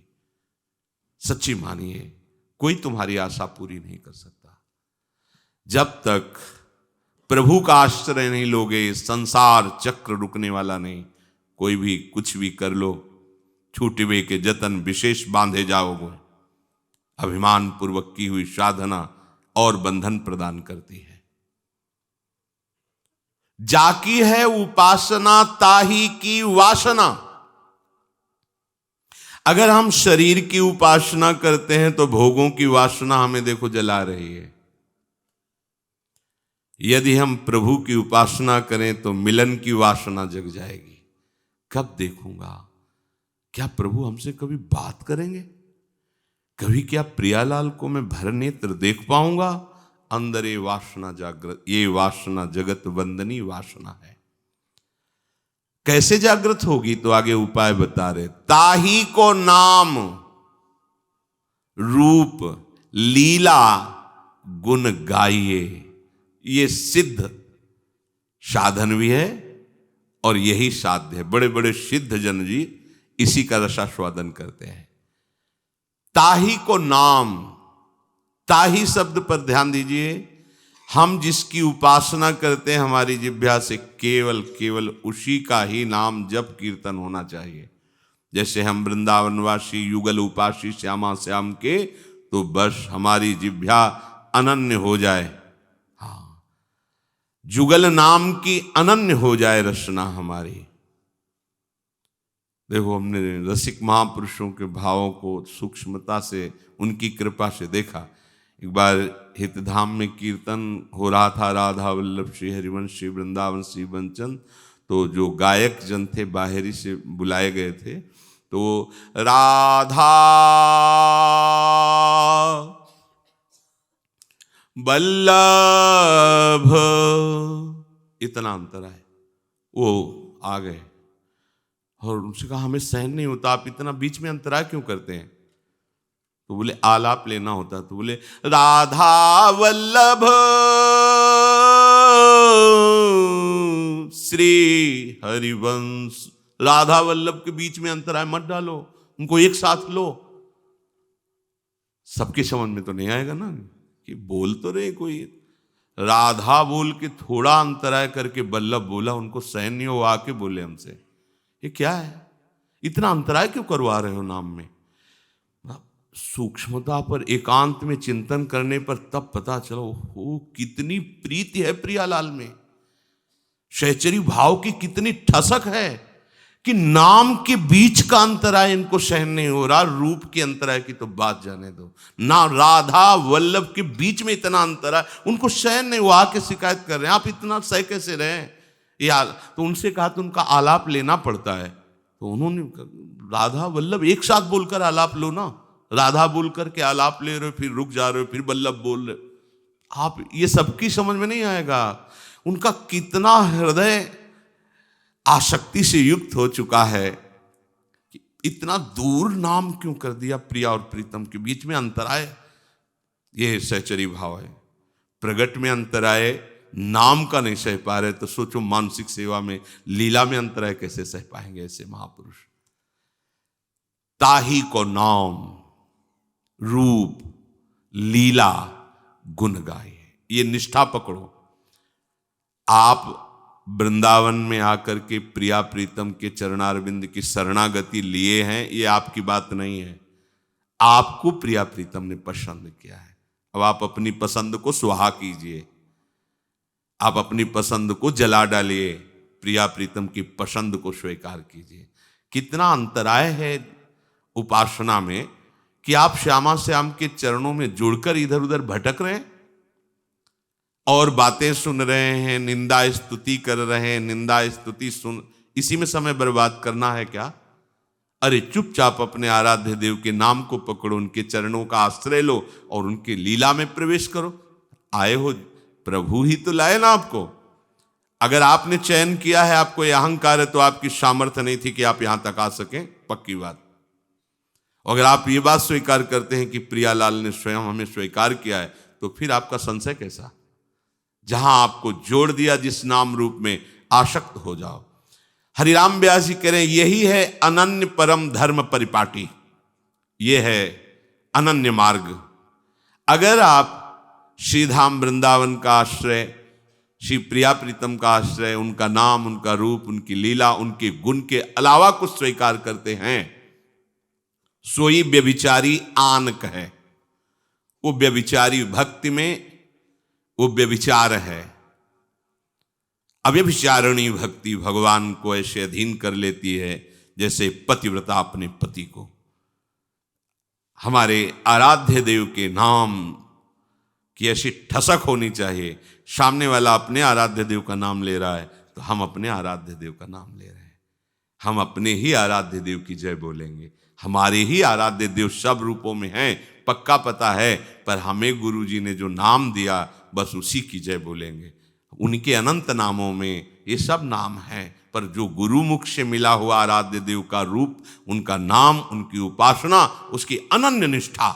सच्ची मानिए, कोई तुम्हारी आशा पूरी नहीं कर सकता। जब तक प्रभु का आश्रय नहीं लोगे, संसार चक्र रुकने वाला नहीं। कोई भी कुछ भी कर लो, छूटवे के जतन विशेष बांधे जाओगे। अभिमान पूर्वक की हुई साधना और बंधन प्रदान करती है। जाकी है उपासना ताही की वासना। अगर हम शरीर की उपासना करते हैं तो भोगों की वासना हमें देखो जला रही है। यदि हम प्रभु की उपासना करें तो मिलन की वासना जग जाएगी। कब देखूंगा? क्या प्रभु हमसे कभी बात करेंगे? कभी क्या प्रियालाल को मैं भर नेत्र देख पाऊंगा? अंदर ये वासना जागृत, ये वासना जगत वंदनी वासना है। कैसे जागृत होगी? तो आगे उपाय बता रहे। ताही को नाम रूप लीला गुण गाइए। ये सिद्ध साधन भी है और यही साध्य है। बड़े बड़े सिद्ध जन जी इसी का रसास्वादन करते हैं। ताही को नाम, ताही शब्द पर ध्यान दीजिए। हम जिसकी उपासना करते हैं, हमारी जिह्वा से केवल केवल उसी का ही नाम जप कीर्तन होना चाहिए। जैसे हम वृंदावनवासी युगल उपासी श्यामा श्याम के, तो बस हमारी जिह्वा अनन्य हो जाए। हाँ, जुगल नाम की अनन्य हो जाए रचना हमारी। देखो, हमने रसिक महापुरुषों के भावों को सूक्ष्मता से, उनकी कृपा से देखा। एक बार हितधाम में कीर्तन हो रहा था, राधा वल्लभ श्री हरिवंश श्री वृंदावन श्री बंचन। तो जो गायक जन थे बाहरी से बुलाए गए थे, तो राधा वल्लभ इतना अंतर है। वो आ गए और उनसे कहा हमें सहन नहीं होता, आप इतना बीच में अंतराय क्यों करते हैं? तो बोले आलाप लेना होता। तो बोले राधा वल्लभ श्री हरिवंश। राधा वल्लभ के बीच में अंतराय मत डालो, उनको एक साथ लो। सबके समझ में तो नहीं आएगा ना कि बोल तो रहे कोई। राधा बोल के थोड़ा अंतराय करके वल्लभ बोला, उनको सहन नहीं हो, आके बोले हमसे ये क्या है, इतना अंतराय क्यों करवा रहे हो नाम में? सूक्ष्मता पर एकांत में चिंतन करने पर तब पता चलो हो कितनी प्रीति है प्रियालाल में, सहचरी भाव की कितनी ठसक है कि नाम के बीच का अंतराय इनको सहन नहीं हो रहा। रूप के अंतराय की तो बात जाने दो ना, राधा वल्लभ के बीच में इतना अंतराय उनको सहन नहीं हुआ। आके शिकायत कर रहे हैं आप इतना सह कैसे रहे यार? तो उनसे कहा तो उनका आलाप लेना पड़ता है। तो उन्होंने राधा वल्लभ एक साथ बोलकर आलाप लो ना। राधा बोल करके आलाप ले रहे हो, फिर रुक जा रहे हो, फिर वल्लभ बोल रहे आप, ये सबकी समझ में नहीं आएगा। उनका कितना हृदय आसक्ति से युक्त हो चुका है कि इतना दूर नाम क्यों कर दिया। प्रिया और प्रीतम के बीच में अंतराय, ये सहचरी भाव है। प्रगट में अंतराय नाम का नहीं सह पा रहे, तो सोचो मानसिक सेवा में, लीला में अंतराय कैसे सह पाएंगे ऐसे महापुरुष। ताही को नाम रूप लीला गुण गाए, ये निष्ठा पकड़ो। आप वृंदावन में आकर के प्रिया प्रीतम के चरणारविंद की शरणागति लिए हैं, ये आपकी बात नहीं है। आपको प्रिया प्रीतम ने पसंद किया है। अब आप अपनी पसंद को सुहा कीजिए, आप अपनी पसंद को जला डालिए, प्रिया प्रीतम की पसंद को स्वीकार कीजिए। कितना अंतराय है उपासना में कि आप श्यामा श्याम के चरणों में जुड़कर इधर उधर भटक रहे हैं और बातें सुन रहे हैं, निंदा स्तुति कर रहे हैं, निंदा स्तुति सुन, इसी में समय बर्बाद करना है क्या? अरे चुपचाप अपने आराध्य देव के नाम को पकड़ो, उनके चरणों का आश्रय लो और उनके लीला में प्रवेश करो। आए हो, प्रभु ही तो लाए ना आपको। अगर आपने चयन किया है, आपको यह अहंकार है, तो आपकी सामर्थ्य नहीं थी कि आप यहां तक आ सकें, पक्की बात। अगर आप ये बात स्वीकार करते हैं कि प्रियालाल ने स्वयं हमें स्वीकार किया है, तो फिर आपका संशय कैसा? जहां आपको जोड़ दिया जिस नाम रूप में, आसक्त हो जाओ। हरिराम व्यास जी कह रहे हैं, यही है अनन्य परम धर्म परिपाटी, ये है अनन्य मार्ग। अगर आप श्रीधाम वृंदावन का आश्रय, श्री प्रिया प्रीतम का आश्रय, उनका नाम, उनका रूप, उनकी लीला, उनके गुण के अलावा कुछ स्वीकार करते हैं, सोई व्यभिचारी आनक है। वो व्यभिचारी भक्ति में वो व्यभिचार है। अव्यभिचारिणी भक्ति भगवान को ऐसे अधीन कर लेती है जैसे पतिव्रता अपने पति को। हमारे आराध्य देव के नाम की ऐसी ठसक होनी चाहिए। सामने वाला अपने आराध्य देव का नाम ले रहा है, तो हम अपने आराध्य देव का नाम ले रहे हैं। हम अपने ही आराध्य देव की जय बोलेंगे। हमारे ही आराध्य देव सब रूपों में हैं, पक्का पता है, पर हमें गुरु जी ने जो नाम दिया बस उसी की जय बोलेंगे। उनके अनंत नामों में ये सब नाम हैं, पर जो गुरु मुख से मिला हुआ आराध्य देव का रूप, उनका नाम, उनकी उपासना, उसकी अनन्य निष्ठा,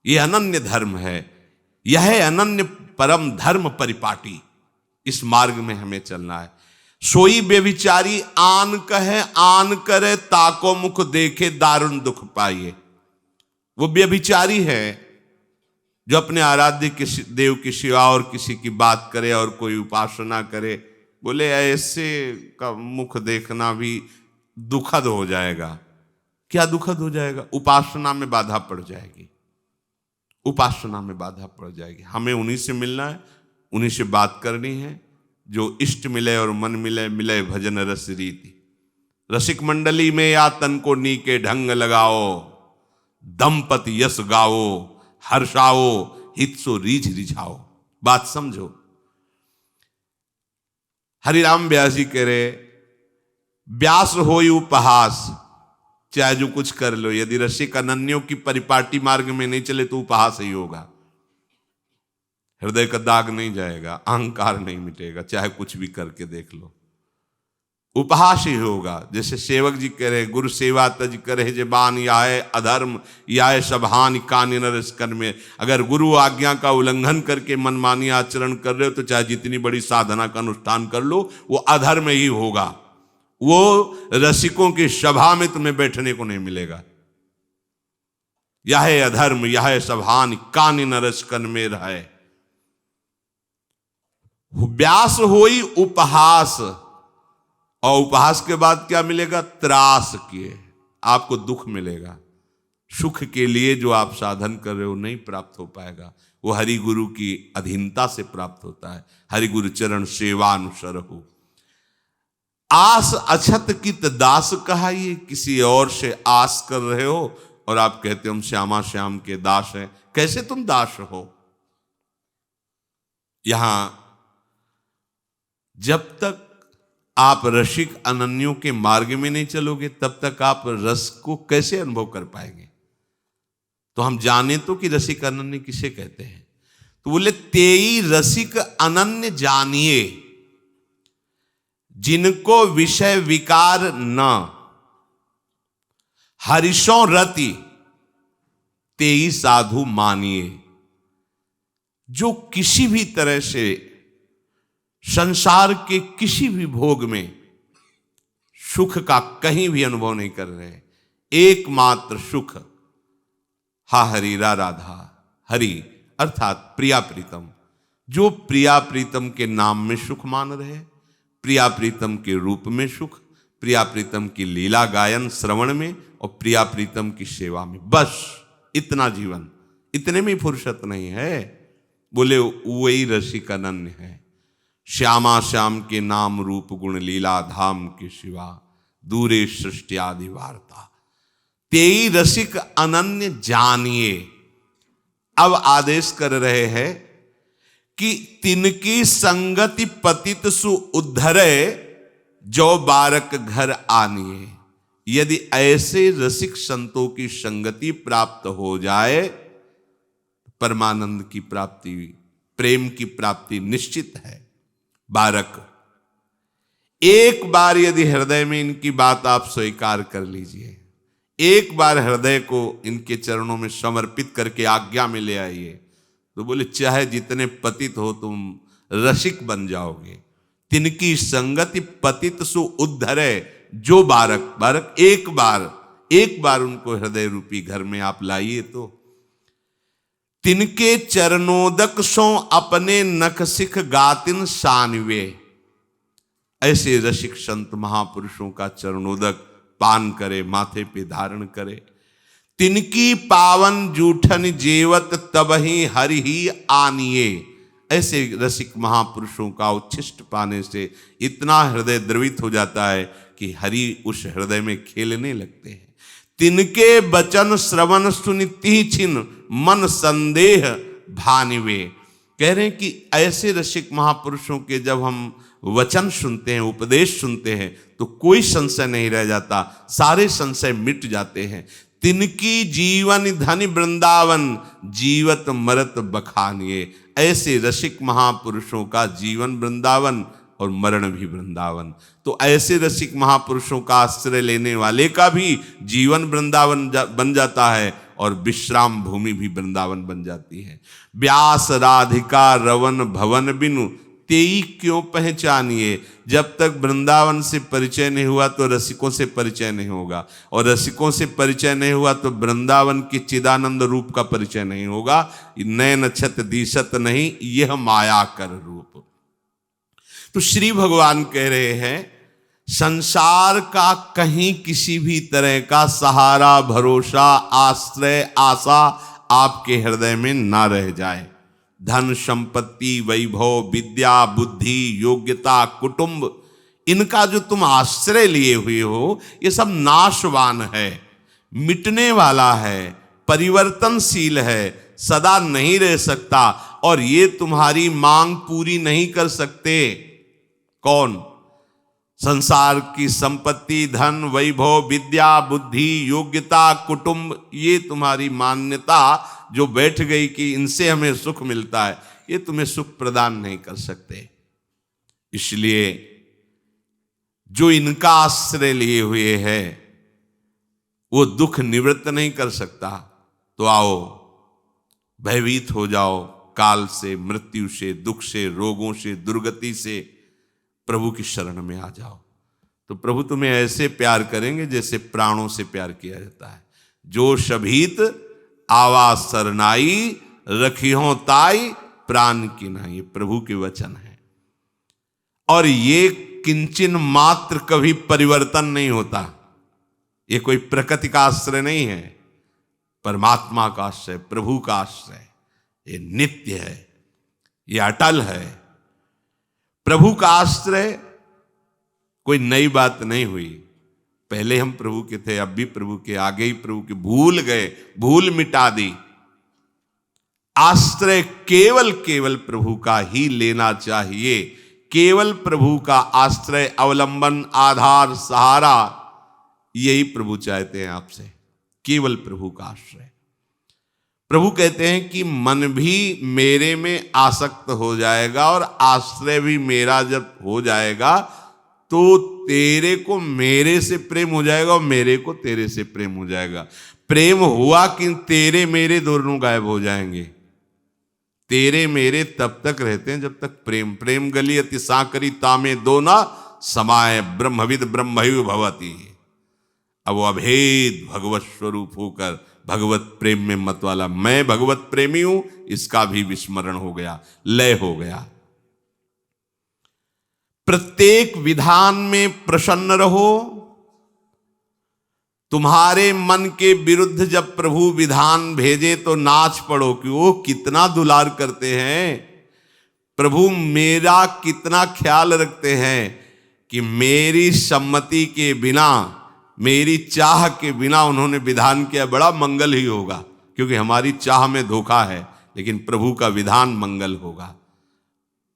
ये अनन्य धर्म है। यह है अनन्य परम धर्म परिपाटी। इस मार्ग में हमें चलना है। सोई बेविचारी आन कहे, आन करे ताको मुख देखे दारुण दुख पाइए। वो व्यभिचारी है जो अपने आराध्य के देव की सेवा और किसी की बात करे और कोई उपासना करे, बोले ऐसे का मुख देखना भी दुखद हो जाएगा। क्या दुखद हो जाएगा? उपासना में बाधा पड़ जाएगी, उपासना में बाधा पड़ जाएगी। हमें उन्हीं से मिलना है, उन्हीं से बात करनी है। जो इष्ट मिले और मन मिले, मिले भजन रस रीति। रसिक मंडली में या तन को नीके ढंग लगाओ, दंपति यश गाओ, हर्षाओ हित सो रीझ रिझाओ। बात समझो। हरिराम व्यास जी कह रहे, व्यास होई उपहास, चाहे जो कुछ कर लो, यदि रसिक अनन्यों की परिपाटी मार्ग में नहीं चले तो उपहास ही होगा। हृदय का दाग नहीं जाएगा, अहंकार नहीं मिटेगा, चाहे कुछ भी करके देख लो, उपहास ही होगा। जैसे सेवक जी कह रहे, गुरु सेवा तज करे जबान, याय अधर्म याय सभान कान नरस कर में। अगर गुरु आज्ञा का उल्लंघन करके मनमानी आचरण कर रहे हो, तो चाहे जितनी बड़ी साधना का अनुष्ठान कर लो, वो अधर्म ही होगा। वो रसिकों की सभा में तुम्हें बैठने को नहीं मिलेगा। यह अधर्म यह सभान कान नरस कर में रहे। व्यास होई उपहास, और उपहास के बाद क्या मिलेगा? त्रास किए, आपको दुख मिलेगा। सुख के लिए जो आप साधन कर रहे हो नहीं प्राप्त हो पाएगा। वो हरि गुरु की अधीनता से प्राप्त होता है। हरि गुरु चरण सेवानुसर हो। आस अछत कित दास कहा, ये किसी और से आस कर रहे हो और आप कहते हो हम श्यामा श्याम के दास हैं। कैसे तुम दास हो? यहां जब तक आप रसिक अनन्यों के मार्ग में नहीं चलोगे, तब तक आप रस को कैसे अनुभव कर पाएंगे? तो हम जाने तो कि रसिक अनन्य किसे कहते हैं। तो बोले तेई रसिक अनन्य जानिए, जिनको विषय विकार न, हर्षों रति तेई साधु मानिए। जो किसी भी तरह से संसार के किसी भी भोग में सुख का कहीं भी अनुभव नहीं कर रहे, एकमात्र सुख हा हरि रा राधा, हरि अर्थात प्रिया प्रीतम, जो प्रिया प्रीतम के नाम में सुख मान रहे, प्रिया प्रीतम के रूप में सुख, प्रिया प्रीतम की लीला गायन श्रवण में और प्रिया प्रीतम की सेवा में, बस इतना जीवन, इतने में फुर्सत नहीं है। बोले वही रसिक अनन्य है, श्यामा श्याम के नाम रूप गुण लीला धाम के सिवा दूरे सृष्टि आदि वार्ता, तेई रसिक अनन्य जानिए। अब आदेश कर रहे हैं कि तिनकी संगति पतित सु उद्धरे, जो बारक घर आनिए। यदि ऐसे रसिक संतों की संगति प्राप्त हो जाए, परमानंद की प्राप्ति, प्रेम की प्राप्ति निश्चित है। बारक, एक बार यदि हृदय में इनकी बात आप स्वीकार कर लीजिए, एक बार हृदय को इनके चरणों में समर्पित करके आज्ञा में ले आइए, तो बोले चाहे जितने पतित हो तुम रसिक बन जाओगे। तिनकी संगति पतित सु उद्धरे, जो बारक, बारक एक बार उनको हृदय रूपी घर में आप लाइए तो तिनके चरणोदक सो अपने नख सिख गातिन सानवे। ऐसे रसिक संत महापुरुषों का चरणोदक पान करे, माथे पे धारण करे। तिनकी पावन जूठन जेवत तबही हरि ही आनिए। ऐसे रसिक महापुरुषों का उच्छिष्ट पाने से इतना हृदय द्रवित हो जाता है कि हरि उस हृदय में खेलने लगते हैं। तिनके बचन श्रवण सुनिति छिन मन संदेह भानिवे। कह रहे हैं कि ऐसे रसिक महापुरुषों के जब हम वचन सुनते हैं, उपदेश सुनते हैं, तो कोई संशय नहीं रह जाता, सारे संशय मिट जाते हैं। तिनकी जीवन धनि वृंदावन, जीवत मरत बखानिए। ऐसे रसिक महापुरुषों का जीवन वृंदावन और मरण भी वृंदावन। तो ऐसे रसिक महापुरुषों का आश्रय लेने वाले का भी जीवन वृंदावन बन जाता है और विश्राम भूमि भी वृंदावन बन जाती है। व्यास राधिका रवन भवन बिनु, तेई क्यों पहचानिए। जब तक वृंदावन से परिचय नहीं हुआ तो रसिकों से परिचय नहीं होगा, और रसिकों से परिचय नहीं हुआ तो वृंदावन की चिदानंद रूप का परिचय नहीं होगा। नैन छत दिशत नहीं, यह माया कर रूप। तो श्री भगवान कह रहे हैं संसार का कहीं किसी भी तरह का सहारा, भरोसा, आश्रय, आशा आपके हृदय में ना रह जाए। धन संपत्ति, वैभव, विद्या, बुद्धि, योग्यता, कुटुंब, इनका जो तुम आश्रय लिए हुए हो, ये सब नाशवान है, मिटने वाला है, परिवर्तनशील है, सदा नहीं रह सकता, और ये तुम्हारी मांग पूरी नहीं कर सकते। कौन? संसार की संपत्ति, धन, वैभव, विद्या, बुद्धि, योग्यता, कुटुंब, ये तुम्हारी मान्यता जो बैठ गई कि इनसे हमें सुख मिलता है, ये तुम्हें सुख प्रदान नहीं कर सकते। इसलिए जो इनका आश्रय लिए हुए है वो दुख निवृत्त नहीं कर सकता। तो आओ, भयभीत हो जाओ काल से, मृत्यु से, दुख से, रोगों से, दुर्गति से, प्रभु की शरण में आ जाओ। तो प्रभु तुम्हें ऐसे प्यार करेंगे जैसे प्राणों से प्यार किया जाता है। जो शभीत आवा सरनाई, रखियों ताई प्राण की नाई। प्रभु के वचन है, और ये किंचन मात्र कभी परिवर्तन नहीं होता। ये कोई प्रकृति का आश्रय नहीं है, परमात्मा का आश्रय, प्रभु का आश्रय। ये नित्य है, ये अटल है। प्रभु का आश्रय कोई नई बात नहीं हुई। पहले हम प्रभु के थे, अब भी प्रभु के, आगे ही प्रभु के, भूल गए, भूल मिटा दी। आश्रय केवल केवल प्रभु का ही लेना चाहिए। केवल प्रभु का आश्रय, अवलंबन, आधार, सहारा, यही प्रभु चाहते हैं आपसे, केवल प्रभु का आश्रय। प्रभु कहते हैं कि मन भी मेरे में आसक्त हो जाएगा और आश्रय भी मेरा जब हो जाएगा तो तेरे को मेरे से प्रेम हो जाएगा और मेरे को तेरे से प्रेम हो जाएगा। प्रेम हुआ कि तेरे मेरे दोनों गायब हो जाएंगे। तेरे मेरे तब तक रहते हैं जब तक प्रेम प्रेम गली अति साकरी तामे दो ना समाये ब्रह्मविद ब्रह्मयु भवती। अब वो अभेद भगवत स्वरूप होकर भगवत प्रेम में मत वाला मैं भगवत प्रेमी हूं, इसका भी विस्मरण हो गया, लय हो गया। प्रत्येक विधान में प्रसन्न रहो। तुम्हारे मन के विरुद्ध जब प्रभु विधान भेजे तो नाच पड़ो कि वो कितना दुलार करते हैं, प्रभु मेरा कितना ख्याल रखते हैं कि मेरी सम्मति के बिना, मेरी चाह के बिना उन्होंने विधान किया, बड़ा मंगल ही होगा। क्योंकि हमारी चाह में धोखा है, लेकिन प्रभु का विधान मंगल होगा।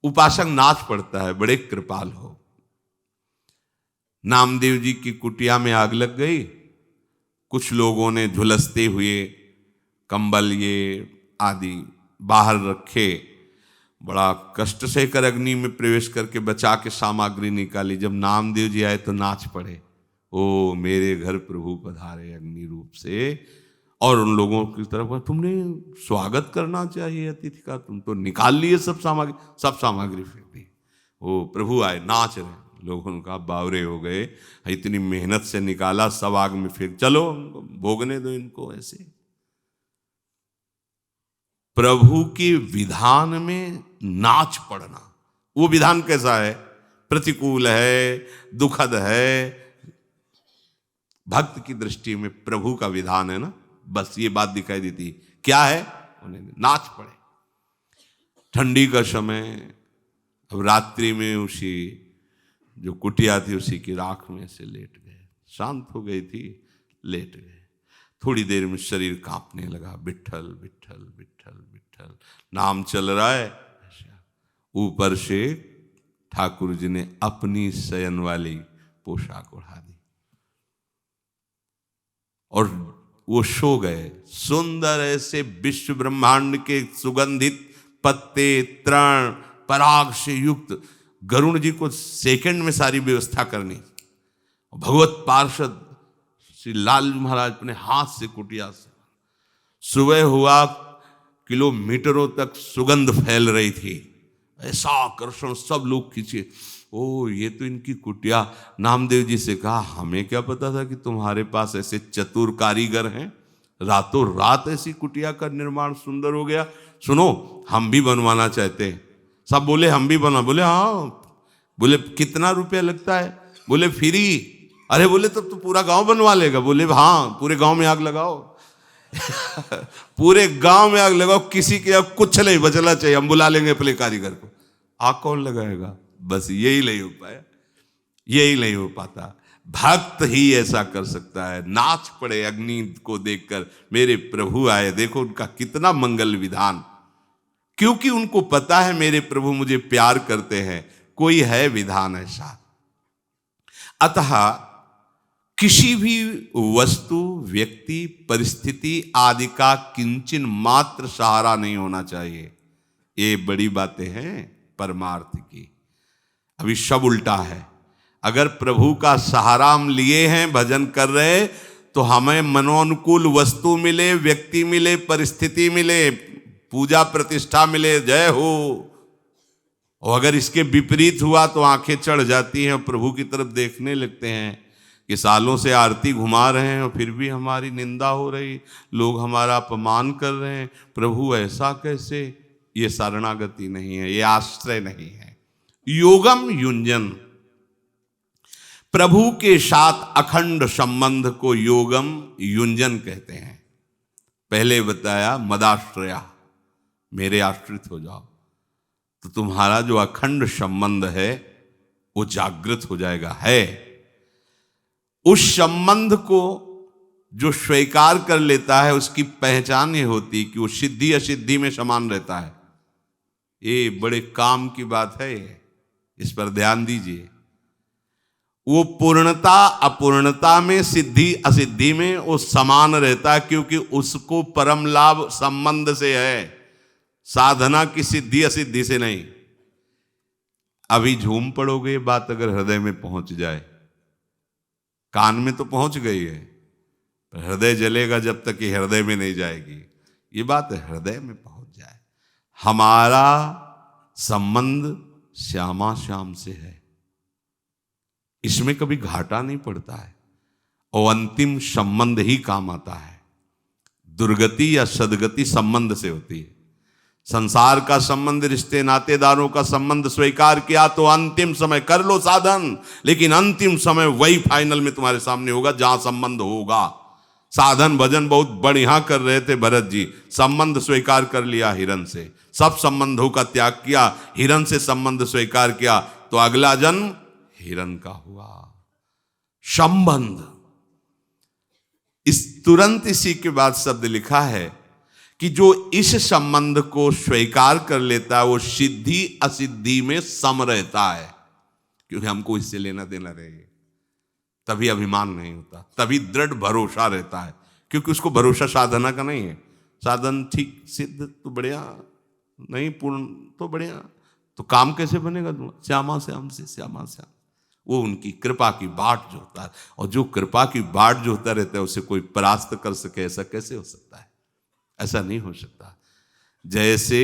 उपासक नाच पड़ता है, बड़े कृपाल हो। नामदेव जी की कुटिया में आग लग गई। कुछ लोगों ने झुलसते हुए कंबल ये आदि बाहर रखे, बड़ा कष्ट से कर अग्नि में प्रवेश करके बचा के सामग्री निकाली। जब नामदेव जी आए तो नाच पड़े, ओ मेरे घर प्रभु पधारे अग्नि रूप से। और उन लोगों की तरफ तुमने स्वागत करना चाहिए अतिथि का, तुम तो निकाल लिए सब सामग्री फेंक दी। ओ प्रभु आए, नाच रहे। लोगों ने कहा बावरे हो गए, इतनी मेहनत से निकाला, सब आग में फेंक, चलो भोगने दो इनको। ऐसे प्रभु के विधान में नाच पड़ना, वो विधान कैसा है? प्रतिकूल है, दुखद है, भक्त की दृष्टि में प्रभु का विधान है ना, बस ये बात दिखाई देती। क्या है? उन्हें नाच पड़े। ठंडी का समय, अब रात्रि में उसी जो कुटिया थी उसी की राख में से लेट गए। शांत हो गई थी, लेट गए। थोड़ी देर में शरीर कांपने लगा, विट्ठल विट्ठल विट्ठल विट्ठल नाम चल रहा है। ऊपर से ठाकुर जी ने अपनी शयन वाली पोशाक उड़ा दी और वो सो गए। सुंदर ऐसे विश्व ब्रह्मांड के सुगंधित पत्ते, तृण, पराग से युक्त, गरुण जी को सेकंड में सारी व्यवस्था करनी। भगवत पार्षद श्री लाल महाराज अपने हाथ से कुटिया से, सुबह हुआ किलोमीटरों तक सुगंध फैल रही थी, ऐसा आकर्षण, सब लोग खींचे। ओ ये तो इनकी कुटिया। नामदेव जी से कहा हमें क्या पता था कि तुम्हारे पास ऐसे चतुर कारीगर हैं, रातों रात ऐसी कुटिया का निर्माण सुंदर हो गया। सुनो हम भी बनवाना चाहते हैं। सब बोले हम भी बना। बोले हाँ। बोले कितना रुपया लगता है? बोले फ्री। अरे बोले तब तो पूरा गांव बनवा लेगा। बोले हाँ पूरे गांव में आग लगाओ पूरे गांव में आग लगाओ, किसी के अब कुछ नहीं बचना चाहिए, हम बुला लेंगे अपने कारीगर को। आग कौन लगाएगा? बस यही नहीं हो पाया, यही नहीं हो पाता। भक्त ही ऐसा कर सकता है। नाच पड़े अग्नि को देखकर, मेरे प्रभु आए, देखो उनका कितना मंगल विधान। क्योंकि उनको पता है मेरे प्रभु मुझे प्यार करते हैं, कोई है विधान ऐसा। अतः किसी भी वस्तु, व्यक्ति, परिस्थिति आदि का किंचन मात्र सहारा नहीं होना चाहिए। ये बड़ी बातें हैं परमार्थ की। अभी सब उल्टा है। अगर प्रभु का सहारा हम लिए हैं, भजन कर रहे, तो हमें मनोनुकूल वस्तु मिले, व्यक्ति मिले, परिस्थिति मिले, पूजा प्रतिष्ठा मिले, जय हो। और अगर इसके विपरीत हुआ तो आंखें चढ़ जाती हैं और प्रभु की तरफ देखने लगते हैं कि सालों से आरती घुमा रहे हैं और फिर भी हमारी निंदा हो रही, लोग हमारा अपमान कर रहे हैं। प्रभु ऐसा कैसे? ये शरणागति नहीं है, ये आश्रय नहीं है। योगम युंजन, प्रभु के साथ अखंड संबंध को योगम युंजन कहते हैं। पहले बताया मदाश्रया, मेरे आश्रित हो जाओ, तो तुम्हारा जो अखंड संबंध है वो जागृत हो जाएगा। है उस संबंध को जो स्वीकार कर लेता है, उसकी पहचान ये होती कि वो सिद्धि असिद्धि में समान रहता है। ये बड़े काम की बात है, इस पर ध्यान दीजिए। वो पूर्णता अपूर्णता में, सिद्धि असिद्धि में वो समान रहता है, क्योंकि उसको परम लाभ संबंध से है, साधना की सिद्धि असिद्धि से नहीं। अभी झूम पड़ोगे, ये बात अगर हृदय में पहुंच जाए, कान में तो पहुंच गई है, पर हृदय जलेगा जब तक ये हृदय में नहीं जाएगी। ये बात हृदय में पहुंच जाए। हमारा संबंध श्यामा श्याम से है, इसमें कभी घाटा नहीं पड़ता है, और अंतिम संबंध ही काम आता है। दुर्गति या सदगति संबंध से होती है। संसार का संबंध, रिश्ते नातेदारों का संबंध स्वीकार किया तो अंतिम समय कर लो साधन, लेकिन अंतिम समय वही फाइनल में तुम्हारे सामने होगा जहां संबंध होगा। साधन भजन बहुत बढ़िया कर रहे थे भरत जी, संबंध स्वीकार कर लिया हिरण से, सब संबंधों का त्याग किया, हिरण से संबंध स्वीकार किया, तो अगला जन्म हिरण का हुआ। संबंध, इस तुरंत इसी के बाद शब्द लिखा है कि जो इस संबंध को स्वीकार कर लेता है वो सिद्धि असिद्धि में सम रहता है, क्योंकि हमको इससे लेना देना रहेगा। तभी अभिमान नहीं होता, तभी दृढ़ भरोसा रहता है, क्योंकि उसको भरोसा साधना का नहीं है। साधन ठीक सिद्ध तो बढ़िया, नहीं पूर्ण तो बढ़िया, तो काम कैसे बनेगा? श्यामा श्याम से श्यामा श्याम, वो उनकी कृपा की बाट जो होता है, और जो कृपा की बाट जो होता रहता है उसे कोई परास्त कर सके, ऐसा कैसे हो सकता है? ऐसा नहीं हो सकता। जैसे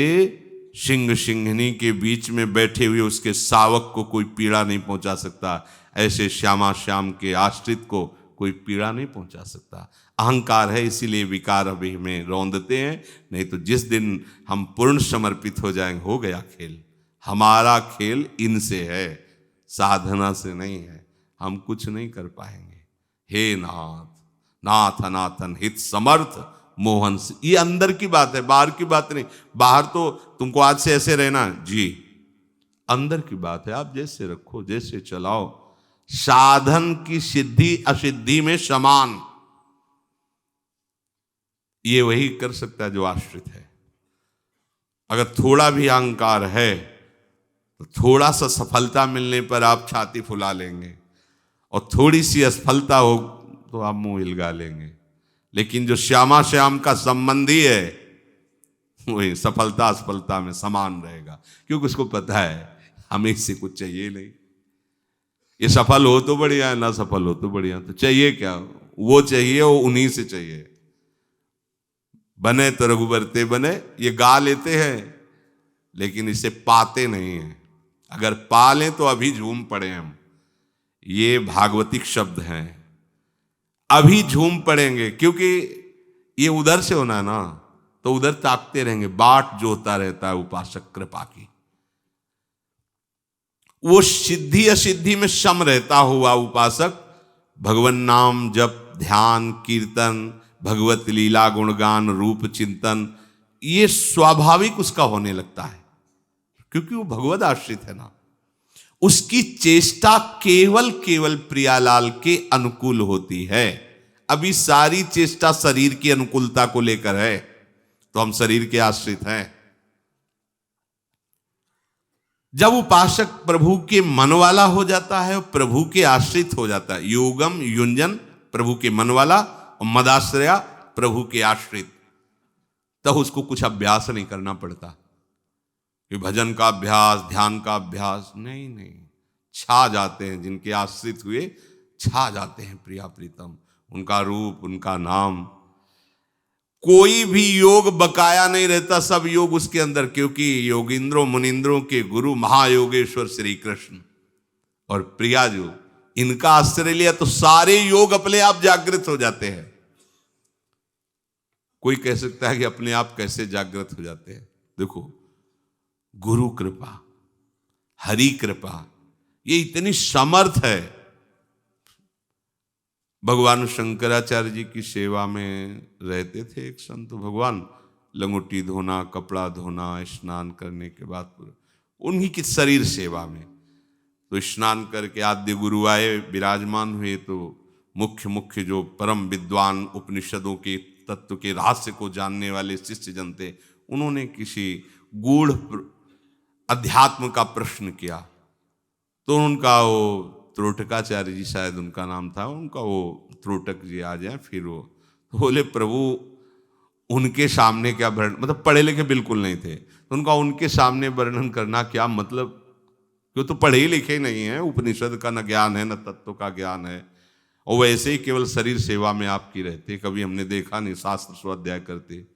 सिंह सिंहनी के बीच में बैठे हुए उसके शावक को कोई पीड़ा नहीं पहुंचा सकता, ऐसे श्यामा श्याम के आश्रित को कोई पीड़ा नहीं पहुंचा सकता। अहंकार है, इसीलिए विकार अभी हमें रौंदते हैं, नहीं तो जिस दिन हम पूर्ण समर्पित हो जाएंगे, हो गया खेल। हमारा खेल इनसे है, साधना से नहीं है। हम कुछ नहीं कर पाएंगे। हे नाथ, नाथ अनाथन हित समर्थ मोहन से, ये अंदर की बात है, बाहर की बात नहीं। बाहर तो तुमको आज से ऐसे रहना जी, अंदर की बात है। आप जैसे रखो, जैसे चलाओ, साधन की सिद्धि असिद्धि में समान, ये वही कर सकता है जो आश्रित है। अगर थोड़ा भी अहंकार है तो थोड़ा सा सफलता मिलने पर आप छाती फुला लेंगे, और थोड़ी सी असफलता हो तो आप मुंह हिलगा लेंगे। लेकिन जो श्यामा श्याम का संबंधी है वही सफलता असफलता में समान रहेगा, क्योंकि उसको पता है हमें इससे कुछ चाहिए नहीं। ये सफल हो तो बढ़िया है, ना सफल हो तो बढ़िया, तो चाहिए क्या? वो चाहिए, वो उन्हीं से चाहिए। बने तो रघुबर ते बने, ये गा लेते हैं लेकिन इसे पाते नहीं हैं। अगर पा लें तो अभी झूम पड़े हम, ये भागवतिक शब्द हैं, अभी झूम पड़ेंगे, क्योंकि ये उधर से होना है ना, तो उधर ताकते रहेंगे। बाट जो होता रहता है उपासक कृपा की, वो सिद्धि असिद्धि में सम रहता हुआ उपासक भगवन नाम जप ध्यान कीर्तन भगवत लीला गुणगान रूप चिंतन, ये स्वाभाविक उसका होने लगता है, क्योंकि वो भगवत आश्रित है ना। उसकी चेष्टा केवल केवल प्रियालाल के अनुकूल होती है। अभी सारी चेष्टा शरीर की अनुकूलता को लेकर है, तो हम शरीर के आश्रित हैं। जब उपासक प्रभु के मन वाला हो जाता है और प्रभु के आश्रित हो जाता है, योगम युंजन प्रभु के मन वाला और मदाश्रया प्रभु के आश्रित, तब उसको कुछ अभ्यास नहीं करना पड़ता कि भजन का अभ्यास ध्यान का अभ्यास नहीं, छा जाते हैं। जिनके आश्रित हुए छा जाते हैं प्रिया प्रीतम, उनका रूप उनका नाम। कोई भी योग बकाया नहीं रहता, सब योग उसके अंदर, क्योंकि योगिंद्रों मुनिंद्रों के गुरु महायोगेश्वर श्री कृष्ण और प्रिया जो इनका आश्रय लिया तो सारे योग अपने आप जागृत हो जाते हैं। कोई कह सकता है कि अपने आप कैसे जागृत हो जाते हैं? देखो, गुरु कृपा हरि कृपा ये इतनी समर्थ है। भगवान शंकराचार्य जी की सेवा में रहते थे एक संत भगवान, लंगोटी धोना कपड़ा धोना स्नान करने के बाद उन्हीं की शरीर सेवा में, तो स्नान करके आद्य गुरु आए विराजमान हुए, तो मुख्य जो परम विद्वान उपनिषदों के तत्व के रहस्य को जानने वाले शिष्य जन थे, उन्होंने किसी गूढ़ अध्यात्म का प्रश्न किया, तो उनका वो त्रोटकाचार्य जी शायद उनका नाम था, उनका वो त्रोटक जी आ जाए, फिर वो तो बोले प्रभु उनके सामने क्या वर्णन, मतलब पढ़े लिखे बिल्कुल नहीं थे, तो उनका उनके सामने वर्णन करना क्या मतलब, क्यों, तो पढ़े लिखे नहीं है, उपनिषद का न ज्ञान है न तत्व का ज्ञान है, और वैसे ही केवल शरीर सेवा में आपकी रहते। कभी हमने देखा नहीं शास्त्र स्वाध्याय करते।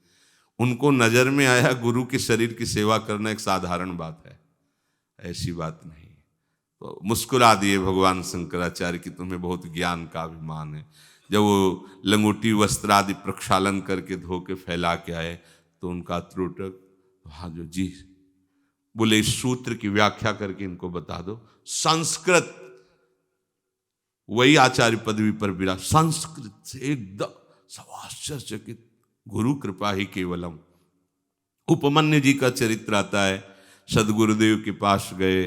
उनको नजर में आया गुरु के शरीर की सेवा करना एक साधारण बात है, ऐसी बात नहीं। तो मुस्कुरा दिए भगवान शंकराचार्य की तुम्हें बहुत ज्ञान का अभिमान है। जब वो लंगोटी वस्त्र आदि प्रक्षालन करके धो के फैला के आए तो उनका त्रुटक, हाँ जो जी बोले इस सूत्र की व्याख्या करके इनको बता दो। संस्कृत, वही आचार्य पदवी पर विराज, संस्कृत से एकदम सब आश्चर्यचकित, गुरु कृपा ही केवलम। उपमन्यु जी का चरित्र आता है, सदगुरुदेव के पास गए,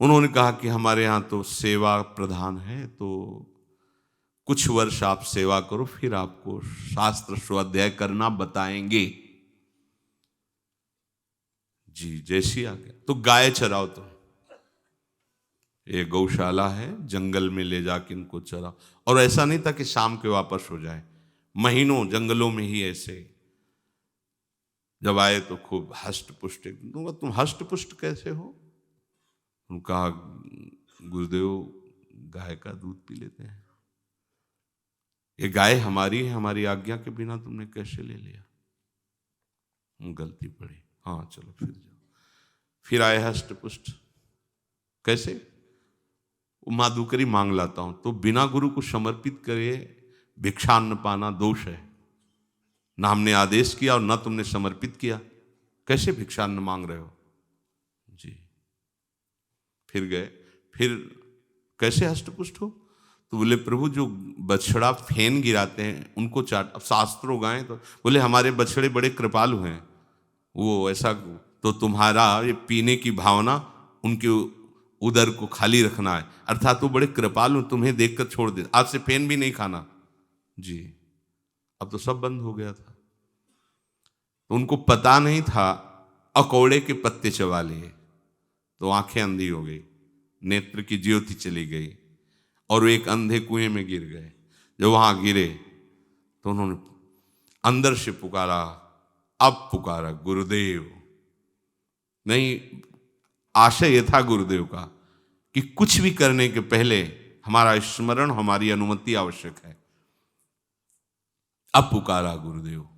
उन्होंने कहा कि हमारे यहाँ तो सेवा प्रधान है, तो कुछ वर्ष आप सेवा करो, फिर आपको शास्त्र स्वाध्याय करना बताएंगे। जी जैसी आ गया तो गाय चराओ, तो ये गौशाला है, जंगल में ले जाके इनको चराओ। और ऐसा नहीं था कि शाम के वापस हो जाए, महीनों जंगलों में ही ऐसे। जब आए तो खूब हष्ट पुष्ट, तुम हष्ट पुष्ट कैसे हो? उनका गुरुदेव गाय का दूध पी लेते हैं। ये गाय हमारी है, हमारी आज्ञा के बिना तुमने कैसे ले लिया? गलती पड़ी, हाँ चलो फिर जाओ। फिर आए हष्ट पुष्ट, कैसे? माधुकरी मांग लाता हूं, तो बिना गुरु को समर्पित करे भिक्षान्न पाना दोष है। ना हमने आदेश किया और ना तुमने समर्पित किया, कैसे भिक्षान्न मांग रहे हो? जी फिर गए, फिर कैसे हष्टपुष्ट हो? तो बोले प्रभु जो बछड़ा फेन गिराते हैं उनको चाट। अब शास्त्रों गाएं तो बोले हमारे बछड़े बड़े कृपालु हैं, वो ऐसा, तो तुम्हारा ये पीने की भावना उनके उदर को खाली रखना है, अर्थात वो बड़े कृपालु, तुम्हें देखकर छोड़ दे, आज से फेन भी नहीं खाना। जी अब तो सब बंद हो गया था। तो उनको पता नहीं था अकौड़े के पत्ते चबा लिए, तो आंखें अंधी हो गई, नेत्र की ज्योति चली गई, और एक अंधे कुएं में गिर गए। जब वहां गिरे तो उन्होंने अंदर से पुकारा, अब पुकारा गुरुदेव। नहीं, आशय यह था गुरुदेव का कि कुछ भी करने के पहले हमारा स्मरण, हमारी अनुमति आवश्यक है। अब पुकारा गुरुदेव,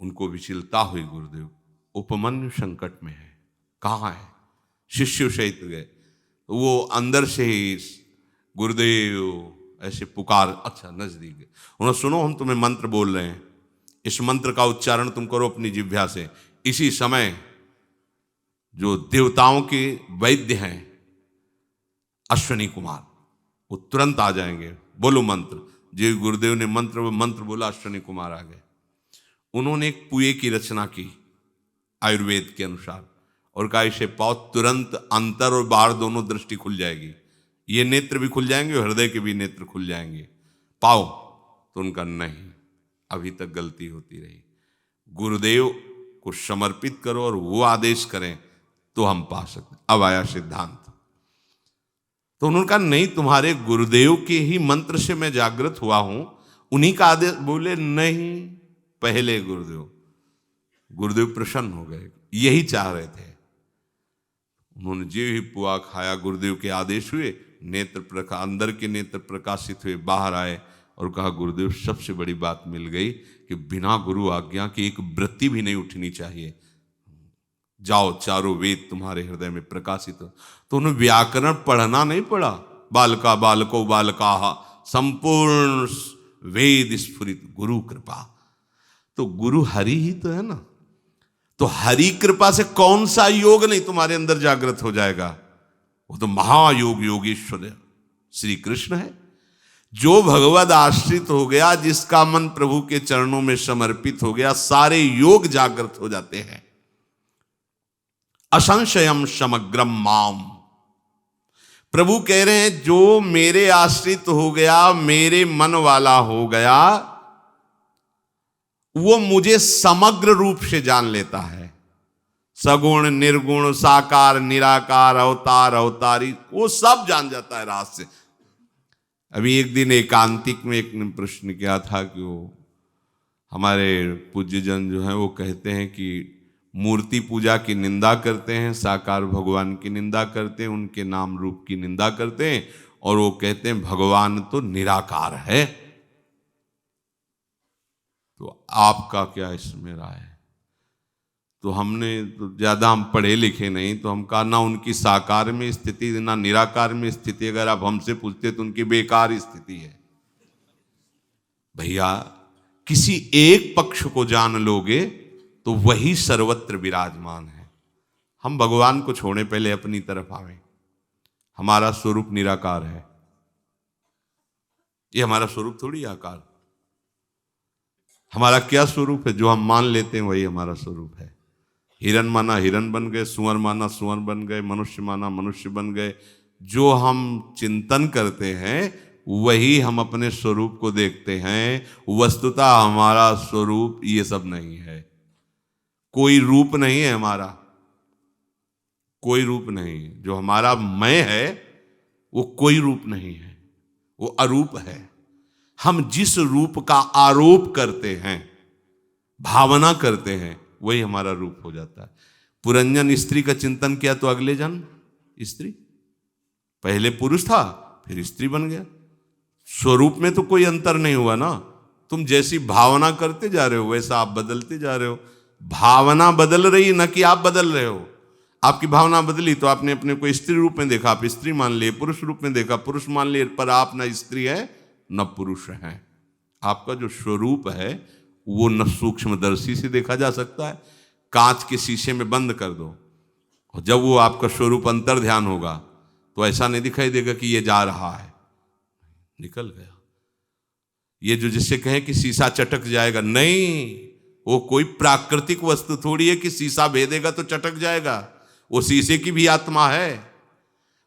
उनको विचलता हुई। गुरुदेव उपमन्यु संकट में है, कहाँ है? शिष्य सहित गए, वो अंदर से ही गुरुदेव ऐसे पुकार, अच्छा नजदीक गए, उन्होंने सुनो हम तुम्हें मंत्र बोल रहे हैं, इस मंत्र का उच्चारण तुम करो अपनी जिह्वा से। इसी समय जो देवताओं के वैद्य हैं अश्विनी कुमार, वो तुरंत आ जाएंगे, बोलो मंत्र। जी गुरुदेव ने मंत्र बोला, अश्विनी कुमार आ गए। उन्होंने एक पुए की रचना की आयुर्वेद के अनुसार, और कहा इसे पाओ, तुरंत अंतर और बाहर दोनों दृष्टि खुल जाएगी, ये नेत्र भी खुल जाएंगे और हृदय के भी नेत्र खुल जाएंगे, पाओ। तो उनका नहीं, अभी तक गलती होती रही। गुरुदेव को समर्पित करो और वो आदेश करें तो हम पा सकते। अब आया सिद्धांत। तो उन्होंने कहा नहीं, तुम्हारे गुरुदेव के ही मंत्र से मैं जागृत हुआ हूं, उन्हीं का आदेश। बोले नहीं, पहले गुरुदेव। गुरुदेव प्रसन्न हो गए, यही चाह रहे थे। उन्होंने जो ही पुआ खाया, गुरुदेव के आदेश हुए, नेत्र अंदर के नेत्र प्रकाशित हुए, बाहर आए और कहा गुरुदेव सबसे बड़ी बात मिल गई कि बिना गुरु आज्ञा की एक वृत्ति भी नहीं उठनी चाहिए, जाओ चारों वेद तुम्हारे हृदय में प्रकाशित हो। तो उन्हें व्याकरण पढ़ना नहीं पड़ा, बालका बालको बालका संपूर्ण वेद स्फुरित गुरु कृपा। तो गुरु हरि ही तो है ना, तो हरि कृपा से कौन सा योग नहीं तुम्हारे अंदर जागृत हो जाएगा? वो तो महायोग योगेश्वर श्री कृष्ण है। जो भगवद आश्रित हो गया, जिसका मन प्रभु के चरणों में समर्पित हो गया, सारे योग जागृत हो जाते हैं। असंशयम समग्रम माम, प्रभु कह रहे हैं जो मेरे आश्रित हो गया, मेरे मन वाला हो गया, वो मुझे समग्र रूप से जान लेता है। सगुण निर्गुण साकार निराकार अवतार अवतारी, वो सब जान जाता है रहस्य। अभी एक दिन एकांतिक में एक ने प्रश्न किया था कि वो हमारे पूज्य जन जो है वो कहते हैं कि मूर्ति पूजा की निंदा करते हैं, साकार भगवान की निंदा करते हैं, उनके नाम रूप की निंदा करते हैं, और वो कहते हैं भगवान तो निराकार है। तो आपका क्या इसमें राय है? तो हमने तो ज़्यादा हम पढ़े लिखे नहीं, तो हम कहा ना उनकी साकार में स्थिति ना निराकार में स्थिति, अगर आप हमसे पूछते तो उनकी बेकार स्थिति है। भैया किसी एक पक्ष को जान लोगे तो वही सर्वत्र विराजमान है। हम भगवान को छोड़े, पहले अपनी तरफ आवे। हमारा स्वरूप निराकार है, ये हमारा स्वरूप थोड़ी आकार। हमारा क्या स्वरूप है? जो हम मान लेते हैं वही हमारा स्वरूप है। हिरन माना हिरन बन गए, सुअर माना सुअर बन गए, मनुष्य माना मनुष्य बन गए। जो हम चिंतन करते हैं वही हम अपने स्वरूप को देखते हैं। वस्तुतः हमारा स्वरूप ये सब नहीं है। कोई रूप नहीं है हमारा, कोई रूप नहीं। जो हमारा मैं है वो कोई रूप नहीं है, वो अरूप है। हम जिस रूप का आरोप करते हैं, भावना करते हैं, वही हमारा रूप हो जाता है। पुरंजन स्त्री का चिंतन किया तो अगले जन्म स्त्री, पहले पुरुष था फिर स्त्री बन गया। स्वरूप में तो कोई अंतर नहीं हुआ ना। तुम जैसी भावना करते जा रहे हो वैसा आप बदलते जा रहे हो। भावना बदल रही, न कि आप बदल रहे हो। आपकी भावना बदली तो आपने अपने को स्त्री रूप में देखा, आप स्त्री मान लिए। पुरुष रूप में देखा, पुरुष मान लिए, पर आप न स्त्री है न पुरुष है। आपका जो स्वरूप है वो न सूक्ष्मदर्शी से देखा जा सकता है। कांच के शीशे में बंद कर दो, और जब वो आपका स्वरूप अंतर ध्यान होगा तो ऐसा नहीं दिखाई देगा कि ये जा रहा है, निकल गया। ये जो जिससे कहें कि शीशा चटक जाएगा, नहीं, वो कोई प्राकृतिक वस्तु थोड़ी है कि शीशा भेदेगा तो चटक जाएगा। वो शीशे की भी आत्मा है,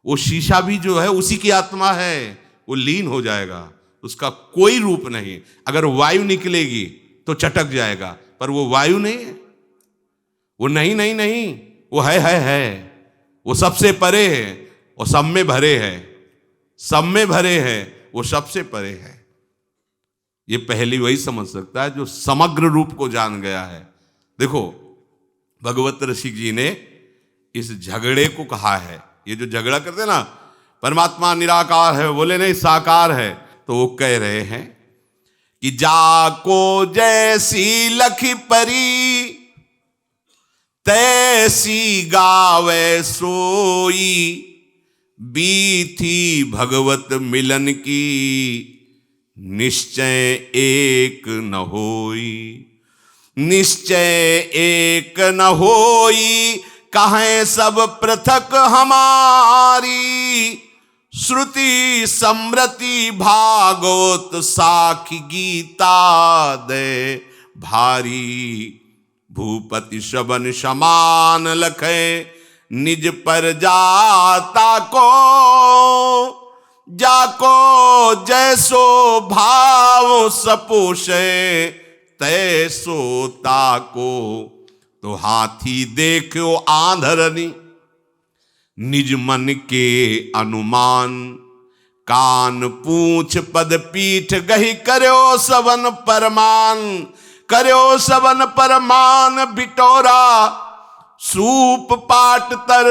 वो शीशा भी जो है उसी की आत्मा है, वो लीन हो जाएगा। उसका कोई रूप नहीं। अगर वायु निकलेगी तो चटक जाएगा, पर वो वायु नहीं है। वो नहीं नहीं नहीं, वो है। वो सबसे परे है, वो सब में भरे है, सब में भरे है, वो सबसे परे है। ये पहली वही समझ सकता है जो समग्र रूप को जान गया है। देखो भगवत ऋषि जी ने इस झगड़े को कहा है। ये जो झगड़ा करते ना, परमात्मा निराकार है, बोले नहीं साकार है, तो वो कह रहे हैं कि जाको जैसी लखी परी तैसी गावे सोई, बीथी भगवत मिलन की निश्चय एक न होई। निश्चय एक न होई, कहें सब पृथक हमारी। श्रुति समृति भागवत साखी गीता दे भारी। भूपति शबन समान लखे निज पर जाता को। जाको जैसो भाव सपोषे तैसो ताको। तो हाथी देखो आंधरनी निज मन के अनुमान। कान पूछ पद पीठ गही करो सवन परमान। करो सवन परमान बिटोरा सूप पाट तर।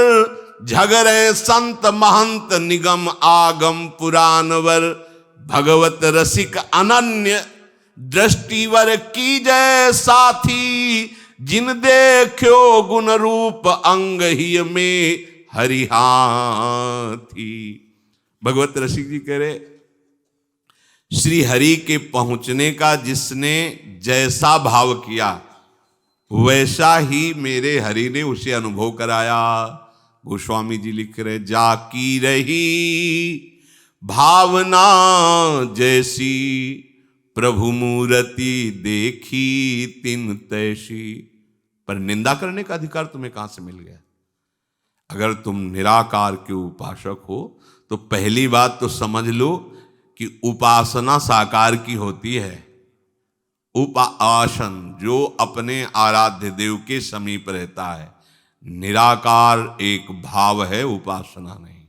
झगरे संत महंत निगम आगम पुराणवर। भगवत रसिक अनन्य दृष्टिवर की जय साथी। जिन देखो गुण रूप अंग ही में हरिहाथी। भगवत रसिक जी कह रहे, श्री हरि के पहुंचने का जिसने जैसा भाव किया वैसा ही मेरे हरि ने उसे अनुभव कराया। गोस्वामी जी लिख रहे, जाकी रही भावना जैसी। प्रभु मूर्ति देखी तिन तैसी। पर निंदा करने का अधिकार तुम्हें कहां से मिल गया? अगर तुम निराकार के उपासक हो तो पहली बात तो समझ लो कि उपासना साकार की होती है। उपासन जो अपने आराध्य देव के समीप रहता है। निराकार एक भाव है, उपासना नहीं।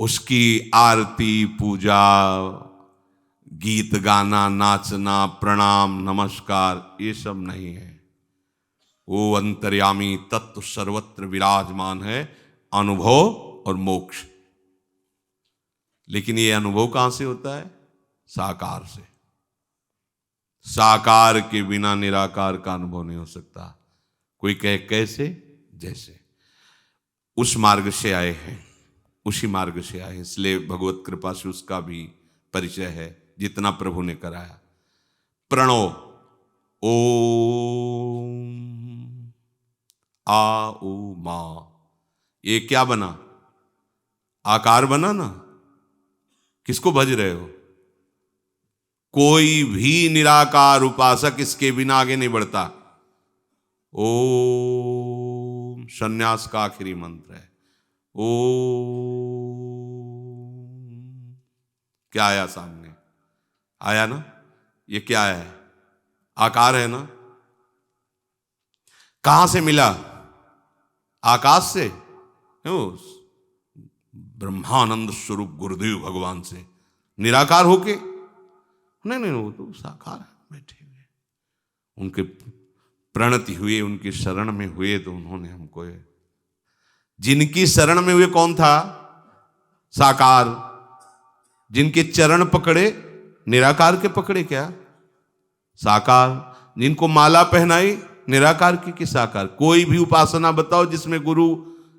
उसकी आरती पूजा, गीत गाना, नाचना, प्रणाम, नमस्कार, ये सब नहीं है। वो अंतर्यामी तत्व सर्वत्र विराजमान है, अनुभव और मोक्ष। लेकिन ये अनुभव कहां से होता है? साकार से। साकार के बिना निराकार का अनुभव नहीं हो सकता। कोई कहे कैसे? जैसे उस मार्ग से आए हैं, उसी मार्ग से आए, इसलिए भगवत कृपा से उसका भी परिचय है जितना प्रभु ने कराया। प्रणो ओम आ ओ मा, ये क्या बना? आकार बना ना। किसको भज रहे हो? कोई भी निराकार उपासक इसके बिना आगे नहीं बढ़ता। ओम सन्यास का आखिरी मंत्र है। ओम, क्या आया सामने? आया ना? ये क्या है? आकार है ना? कहां से मिला? आकाश से? ब्रह्मानंद स्वरूप गुरुदेव भगवान से निराकार होके? नहीं, वो तो साकार है, बैठे हुए। उनके प्रणति हुए, उनकी शरण में हुए तो उन्होंने हमको, जिनकी शरण में हुए कौन था? साकार। जिनके चरण पकड़े, निराकार के पकड़े क्या? साकार। जिनको माला पहनाई, निराकार की कि साकार? कोई भी उपासना बताओ जिसमें गुरु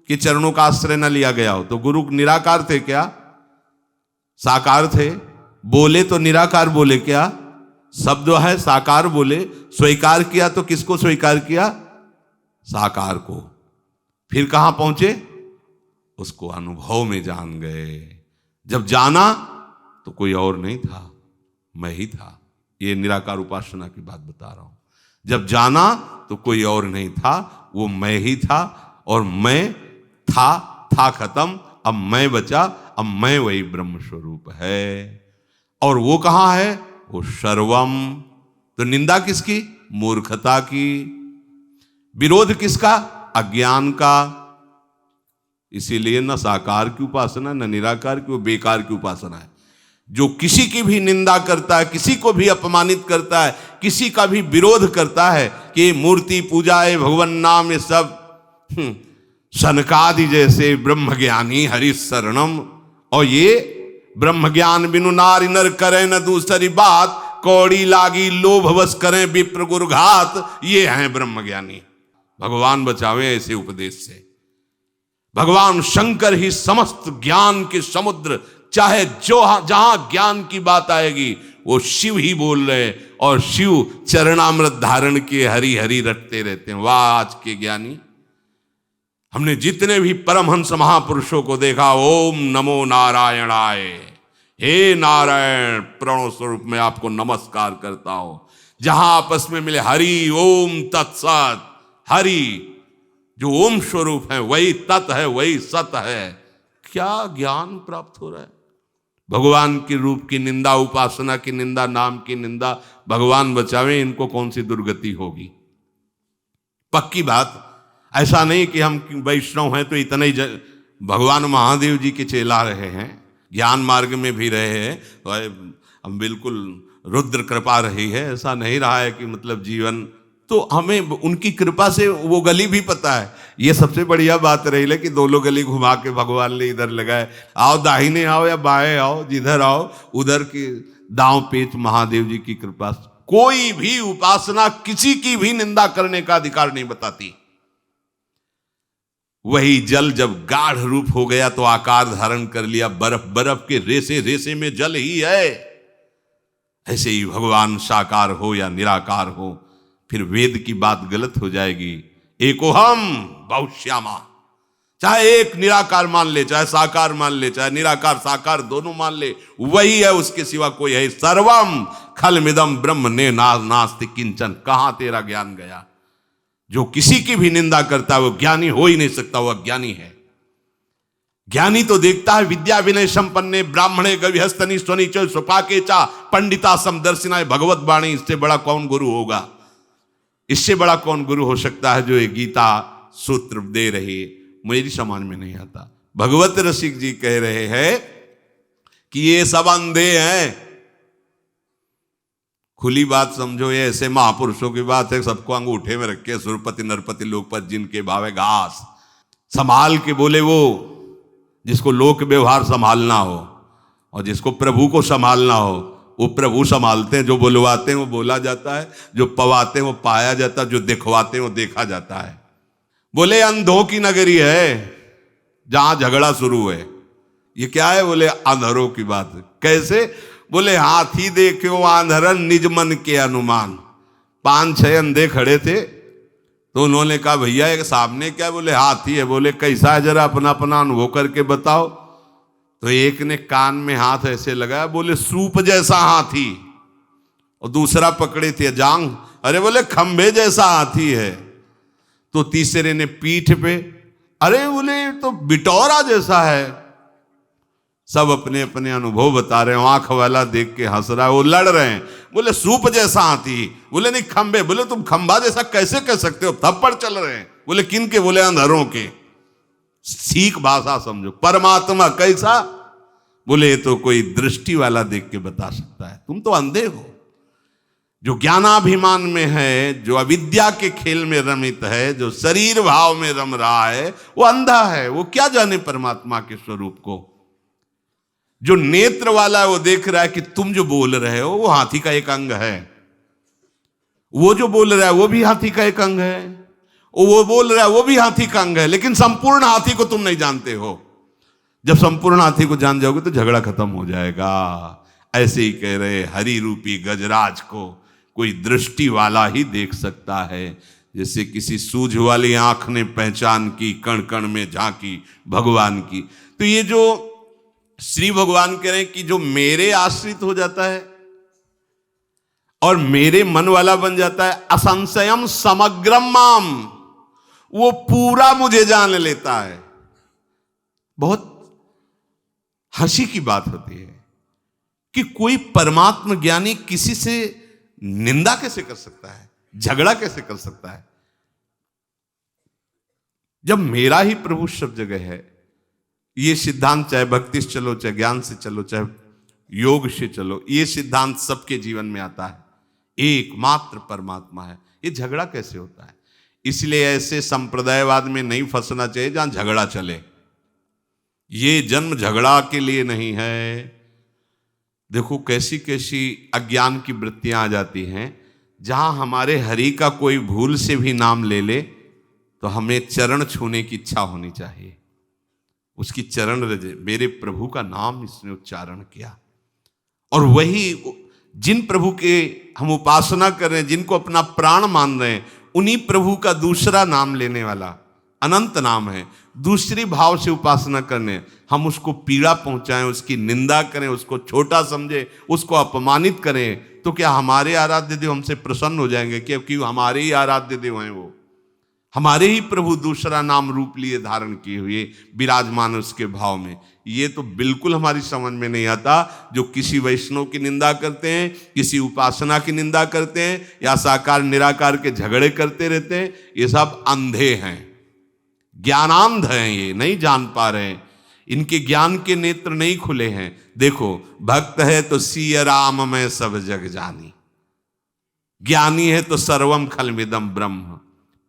के चरणों का आश्रय न लिया गया हो, तो गुरु निराकार थे क्या? साकार थे। बोले तो निराकार बोले क्या? शब्द है साकार बोले। स्वीकार किया तो किसको स्वीकार किया? साकार को। फिर कहां पहुंचे? उसको अनुभव में जान गए। जब जाना तो कोई और नहीं था, मैं ही था। ये निराकार उपासना की बात बता रहा हूं। जब जाना तो कोई और नहीं था, वो मैं ही था। और मैं था खत्म, अब मैं बचा। अब मैं वही ब्रह्म स्वरूप है। और वो कहां है? वो सर्वम। तो निंदा किसकी? मूर्खता की। विरोध किसका? अज्ञान का। इसीलिए न साकार की उपासना न निराकार की, वो बेकार की उपासना है। जो किसी की भी निंदा करता है, किसी को भी अपमानित करता है, किसी का भी विरोध करता है कि मूर्ति पूजा है, भगवान नाम, ये सब सनकादि जैसे ब्रह्म ज्ञानी हरि शरणम। और ये ब्रह्म ज्ञान बिनु नारी नर करे न दूसरी बात, कौड़ी लागी लोभ बस करें विप्र गुरघात। ये हैं ब्रह्म ज्ञानी। भगवान बचावे ऐसे उपदेश से। भगवान शंकर ही समस्त ज्ञान के समुद्र, चाहे जो जहां ज्ञान की बात आएगी वो शिव ही बोल रहे, और शिव चरणामृत धारण किए हरि हरि रटते रहते हैं। वाह आज के ज्ञानी! हमने जितने भी परमहंस महापुरुषों को देखा, ओम नमो नारायणाय, हे नारायण प्रणव स्वरूप में आपको नमस्कार करता हूं। जहां आपस में मिले हरि ओम तत्सत, हरि जो ओम स्वरूप है वही तत् है, वही सत है। क्या ज्ञान प्राप्त हो रहा है! भगवान के रूप की निंदा, उपासना की निंदा, नाम की निंदा, भगवान बचावे, इनको कौन सी दुर्गति होगी। पक्की बात। ऐसा नहीं कि हम वैष्णव हैं तो इतना ही भगवान महादेव जी के चेला रहे हैं, ज्ञान मार्ग में भी रहे हैं, तो हम बिल्कुल रुद्र कृपा रही है, ऐसा नहीं रहा है कि मतलब जीवन। तो हमें उनकी कृपा से वो गली भी पता है। ये सबसे बढ़िया बात रही है कि दोनों गली घुमा के भगवान ने इधर लगाए, आओ दाहिने आओ या बाएं आओ, जिधर आओ उधर की दांव पेच महादेव जी की कृपा। कोई भी उपासना किसी की भी निंदा करने का अधिकार नहीं बताती। वही जल जब गाढ़ रूप हो गया तो आकार धारण कर लिया, बर्फ, बर्फ के रेसे रेसे में जल ही है। ऐसे ही भगवान साकार हो या निराकार हो, फिर वेद की बात गलत हो जाएगी। एकोहम बहुश्यामा, चाहे एक निराकार मान ले, चाहे साकार मान ले, चाहे निराकार साकार दोनों मान ले, वही है, उसके सिवा कोई है। सर्वम खलमिदम ब्रह्म ने नास्ति किंचन। कहां तेरा ज्ञान गया? जो किसी की भी निंदा करता है वो ज्ञानी हो ही नहीं सकता, वो अज्ञानी है। ज्ञानी तो देखता है विद्या विनय संपन्ने ब्राह्मणे गविहस्तनि स्वनिच सुपाके चा पंडिता समदर्शिनाय भगवत वाणी। इससे बड़ा कौन गुरु होगा? इससे बड़ा कौन गुरु हो सकता है जो ये गीता सूत्र दे रही है? मेरी समझ में नहीं आता। भगवत रसिक जी कह रहे हैं कि ये सब अंधे हैं, खुली बात समझो, ये ऐसे महापुरुषों की बात है, सबको अंगूठे में रखे सुरपति नरपति लोकपति जिनके भावे घास। संभाल के बोले वो जिसको लोक व्यवहार संभालना हो और जिसको प्रभु को संभालना हो वो प्रभु संभालते हैं। जो बुलवाते हैं वो बोला जाता है, जो पवाते हैं वो पाया जाता है, जो दिखवाते हैं वो देखा जाता है। बोले अंधों की नगरी है जहां झगड़ा शुरू है। ये क्या है? बोले अंधरों की बात है। कैसे? बोले हाथी देखो आंधरन निज मन के अनुमान। 5-6 अंधे खड़े थे तो उन्होंने कहा भैया एक सामने क्या? बोले हाथी है। बोले कैसा है, जरा अपना अपना अनुभव करके बताओ। तो एक ने कान में हाथ ऐसे लगाया, बोले सूप जैसा हाथी। और दूसरा पकड़े थे जांग, अरे बोले खंभे जैसा हाथी है। तो तीसरे ने पीठ पे, अरे बोले तो बिटौरा जैसा है। सब अपने अपने अनुभव बता रहे हैं। आंख वाला देख के हंस रहा है, वो लड़ रहे हैं। बोले सूप जैसा हाथी, बोले नहीं खंभे। बोले तुम खंभा जैसा कैसे कह सकते हो? थप्पड़ चल रहे हैं। बोले किन के? बोले अंधरों के। सीख भाषा समझो। परमात्मा कैसा? बोले ये तो कोई दृष्टि वाला देख के बता सकता है, तुम तो अंधे हो। जो ज्ञानाभिमान में है, जो अविद्या के खेल में रमित है, जो शरीर भाव में रम रहा है, वो अंधा है। वो क्या जाने परमात्मा के स्वरूप को। जो नेत्र वाला है वो देख रहा है कि तुम जो बोल रहे हो वो हाथी का एक अंग है, वो जो बोल रहा है वो भी हाथी का एक अंग है, वो बोल रहा है वो भी हाथी का अंग है, लेकिन संपूर्ण हाथी को तुम नहीं जानते हो। जब संपूर्ण हाथी को जान जाओगे तो झगड़ा खत्म हो जाएगा। ऐसे ही कह रहे, हरि रूपी गजराज को कोई दृष्टि वाला ही देख सकता है। जैसे किसी सूझ वाली आंख ने पहचान की, कण कण में झांकी भगवान की। तो ये जो श्री भगवान कह रहे हैं कि जो मेरे आश्रित हो जाता है और मेरे मन वाला बन जाता है, असंशयम समग्रम माम, वो पूरा मुझे जान लेता है। बहुत हंसी की बात होती है कि कोई परमात्मा ज्ञानी किसी से निंदा कैसे कर सकता है, झगड़ा कैसे कर सकता है, जब मेरा ही प्रभु सब जगह है। ये सिद्धांत चाहे भक्ति से चलो, चाहे ज्ञान से चलो, चाहे योग से चलो, ये सिद्धांत सबके जीवन में आता है। एकमात्र परमात्मा है। ये झगड़ा कैसे होता है? इसलिए ऐसे संप्रदायवाद में नहीं फंसना चाहिए जहां झगड़ा चले। ये जन्म झगड़ा के लिए नहीं है। देखो कैसी कैसी अज्ञान की वृत्तियां आ जाती हैं। जहां हमारे हरि का कोई भूल से भी नाम ले ले तो हमें चरण छूने की इच्छा होनी चाहिए। उसकी चरण रजे, मेरे प्रभु का नाम इसने उच्चारण किया। और वही जिन प्रभु के हम उपासना कर रहे हैं, जिनको अपना प्राण मान रहे हैं, उन्हीं प्रभु का दूसरा नाम लेने वाला अनंत नाम है, दूसरी भाव से उपासना करने हम उसको पीड़ा पहुंचाएं, उसकी निंदा करें, उसको छोटा समझे, उसको अपमानित करें, तो क्या हमारे आराध्य देव हमसे प्रसन्न हो जाएंगे? क्योंकि हमारे ही आराध्य देव हैं, वो हमारे ही प्रभु दूसरा नाम रूप लिए धारण किए हुए विराजमान उसके भाव में। ये तो बिल्कुल हमारी समझ में नहीं आता। जो किसी वैष्णव की निंदा करते हैं, किसी उपासना की निंदा करते हैं, या साकार निराकार के झगड़े करते रहते हैं, ये सब अंधे हैं, ज्ञानांध हैं। ये नहीं जान पा रहे हैं, इनके ज्ञान के नेत्र नहीं खुले हैं। देखो, भक्त है तो सिय राम में सब जग जानी, ज्ञानी है तो सर्वम खलमिदम ब्रह्म,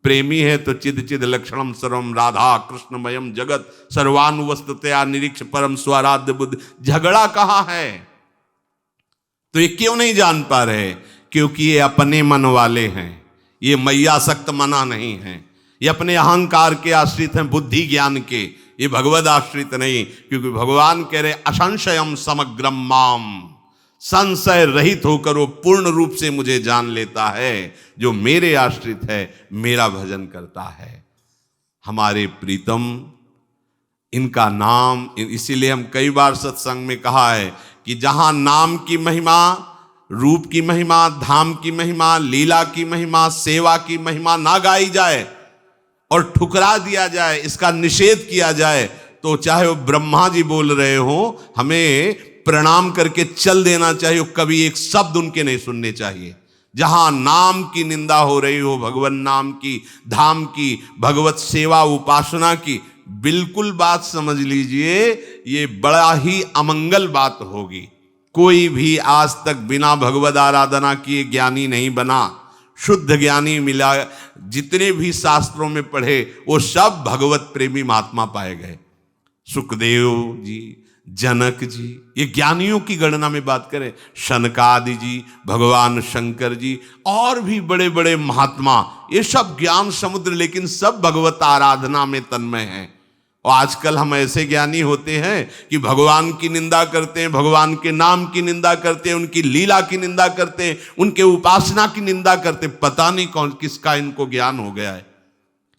प्रेमी है तो चिद चिद लक्षणम सर्वम राधा कृष्णमयम जगत सर्वानुवस्ततया निरीक्ष परम स्वराध्य बुद्ध। झगड़ा कहाँ है? तो ये क्यों नहीं जान पा रहे? क्योंकि ये अपने मन वाले हैं, ये मैयासक्त मना नहीं है, ये अपने अहंकार के आश्रित हैं, बुद्धि ज्ञान के, ये भगवद आश्रित नहीं। क्योंकि भगवान कह रहे असंशयम समग्रम माम, संशय रहित होकर वो पूर्ण रूप से मुझे जान लेता है। जो मेरे आश्रित है, मेरा भजन करता है। हमारे प्रीतम, इनका नाम, इसीलिए हम कई बार सत्संग में कहा है कि जहां नाम की महिमा, रूप की महिमा, धाम की महिमा, लीला की महिमा, सेवा की महिमा ना गाई जाए और ठुकरा दिया जाए, इसका निषेध किया जाए, तो चाहे वो ब्रह्मा जी बोल रहे हो, हमें प्रणाम करके चल देना चाहिए। कभी एक शब्द उनके नहीं सुनने चाहिए। जहां नाम की निंदा हो रही हो, भगवान नाम की, धाम की, भगवत सेवा उपासना की, बिल्कुल बात समझ लीजिए, ये बड़ा ही अमंगल बात होगी। कोई भी आज तक बिना भगवद आराधना किए ज्ञानी नहीं बना, शुद्ध ज्ञानी मिला। जितने भी शास्त्रों में पढ़े वो सब भगवत प्रेमी महात्मा पाए गए। सुखदेव जी, जनक जी, ये ज्ञानियों की गणना में बात करें, शनकादि जी, भगवान शंकर जी और भी बड़े बड़े महात्मा, ये सब ज्ञान समुद्र, लेकिन सब भगवत आराधना में तन्मय हैं। और आजकल हम ऐसे ज्ञानी होते हैं कि भगवान की निंदा करते हैं, भगवान के नाम की निंदा करते हैं, उनकी लीला की निंदा करते हैं, उनके उपासना की निंदा करते हैं। पता नहीं कौन किसका इनको ज्ञान हो गया है,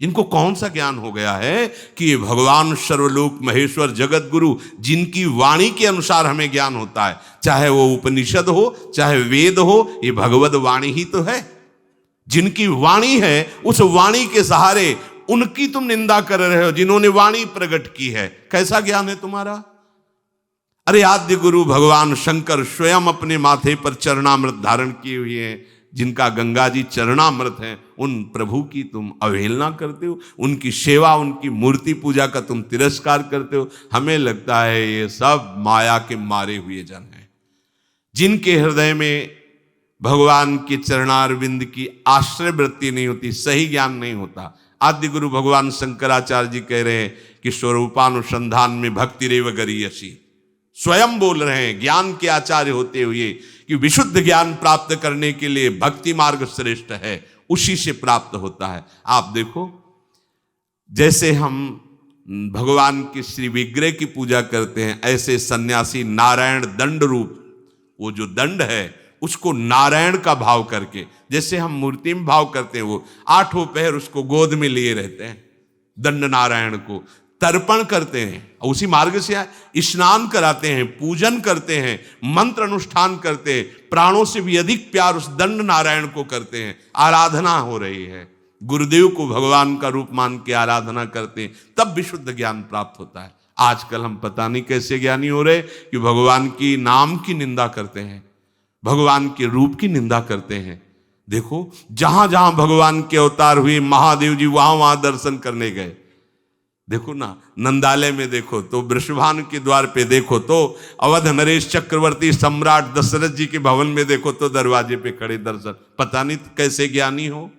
इनको कौन सा ज्ञान हो गया है कि ये भगवान सर्वलोक महेश्वर जगत गुरु जिनकी वाणी के अनुसार हमें ज्ञान होता है, चाहे वो उपनिषद हो चाहे वेद हो, ये भगवत वाणी ही तो है। जिनकी वाणी है उस वाणी के सहारे उनकी तुम निंदा कर रहे हो, जिन्होंने वाणी प्रकट की है। कैसा ज्ञान है तुम्हारा? अरे आद्य गुरु भगवान शंकर स्वयं अपने माथे पर चरणामृत धारण किए हुए हैं, जिनका गंगा जी चरणामृत हैं, उन प्रभु की तुम अवहेलना करते हो, उनकी सेवा उनकी मूर्ति पूजा का तुम तिरस्कार करते हो। हमें लगता है ये सब माया के मारे हुए जन हैं, जिनके हृदय में भगवान के चरणारविंद की आश्रय वृत्ति नहीं होती, सही ज्ञान नहीं होता। आद्य गुरु भगवान शंकराचार्य जी कह रहे हैं कि स्वरूपानुसंधान में भक्ति रेव गरीयसी, स्वयं बोल रहे हैं ज्ञान के आचार्य होते हुए कि विशुद्ध ज्ञान प्राप्त करने के लिए भक्ति मार्ग श्रेष्ठ है, उसी से प्राप्त होता है। आप देखो, जैसे हम भगवान के श्री विग्रह की पूजा करते हैं, ऐसे सन्यासी नारायण दंड रूप, वो जो दंड है उसको नारायण का भाव करके, जैसे हम मूर्ति में भाव करते हैं, वो आठों पैर उसको गोद में लिए रहते हैं, दंड नारायण को तर्पण करते हैं, उसी मार्ग से स्नान कराते हैं, पूजन करते हैं, मंत्र अनुष्ठान करते हैं, प्राणों से भी अधिक प्यार उस दंड नारायण को करते हैं। आराधना हो रही है, गुरुदेव को भगवान का रूप मान के आराधना करते हैं, तब विशुद्ध ज्ञान प्राप्त होता है। आजकल हम पता नहीं कैसे ज्ञानी हो रहे कि भगवान की नाम की निंदा करते हैं, भगवान के रूप की निंदा करते हैं। देखो, जहां जहां भगवान के अवतार हुए, महादेव जी वहां वहां दर्शन करने गए। देखो ना, नंदालय में देखो तो, वृषभानु के द्वार पे देखो तो, अवध नरेश चक्रवर्ती सम्राट दशरथ जी के भवन में देखो तो दरवाजे पे खड़े दर्शन। पता नहीं कैसे ज्ञानी हो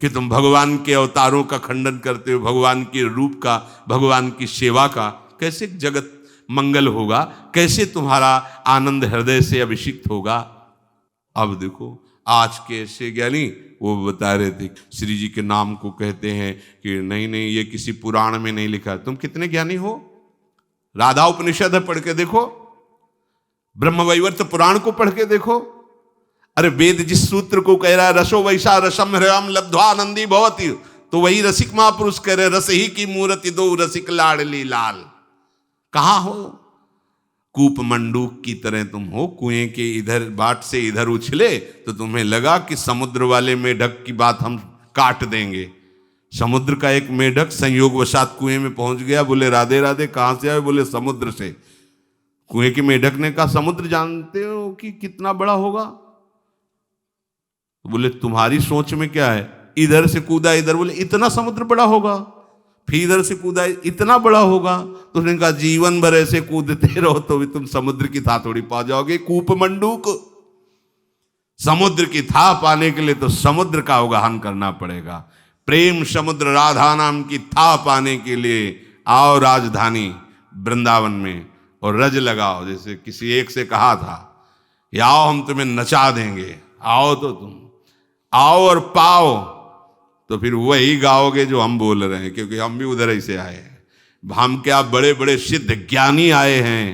कि तुम भगवान के अवतारों का खंडन करते हो, भगवान के रूप का, भगवान की सेवा का। कैसे जगत मंगल होगा, कैसे तुम्हारा आनंद हृदय से अभिषिक्त होगा। अब देखो, आज के ऐसे ज्ञानी वो बता रहे थे, श्री जी के नाम को कहते हैं कि नहीं नहीं ये किसी पुराण में नहीं लिखा। तुम कितने ज्ञानी हो? राधा उपनिषद पढ़ के देखो, ब्रह्मवैवर्त पुराण को पढ़ के देखो। अरे वेद जिस सूत्र को कह रहा है रसो वैसा रसम हृदयम लब्ध्वा आनंदी भवति, तो वही रसिक महापुरुष कह रहे रस ही की मूर्ति दो रसिक लाडली लाल। कहां हो? कूप मंडूक की तरह तुम हो, कुएं के इधर बाट से इधर उछले तो तुम्हें लगा कि समुद्र वाले मेढक की बात हम काट देंगे। समुद्र का एक मेढक संयोगवशात कुएं में पहुंच गया, बोले राधे राधे, कहां से आए? बोले समुद्र से। कुएं के मेढक ने कहा समुद्र जानते हो कि कितना बड़ा होगा? बोले तुम्हारी सोच में क्या है? इधर से कूदा इधर, बोले इतना समुद्र बड़ा होगा। फिर इधर से कूदा इतना बड़ा होगा। तो उसने कहा जीवन भर ऐसे कूदते रहो तो भी तुम समुद्र की था थोड़ी पा जाओगे। कूप मंडूक, समुद्र की था पाने के लिए तो समुद्र का अवगाहन करना पड़ेगा। प्रेम समुद्र राधा नाम की था पाने के लिए आओ राजधानी वृंदावन में और रज लगाओ। जैसे किसी एक से कहा था कि आओ हम तुम्हें नचा देंगे, आओ तो तुम आओ और पाओ, तो फिर वही गाओगे जो हम बोल रहे हैं, क्योंकि हम भी उधर ही से आए हैं। हम क्या बड़े बड़े सिद्ध ज्ञानी आए हैं,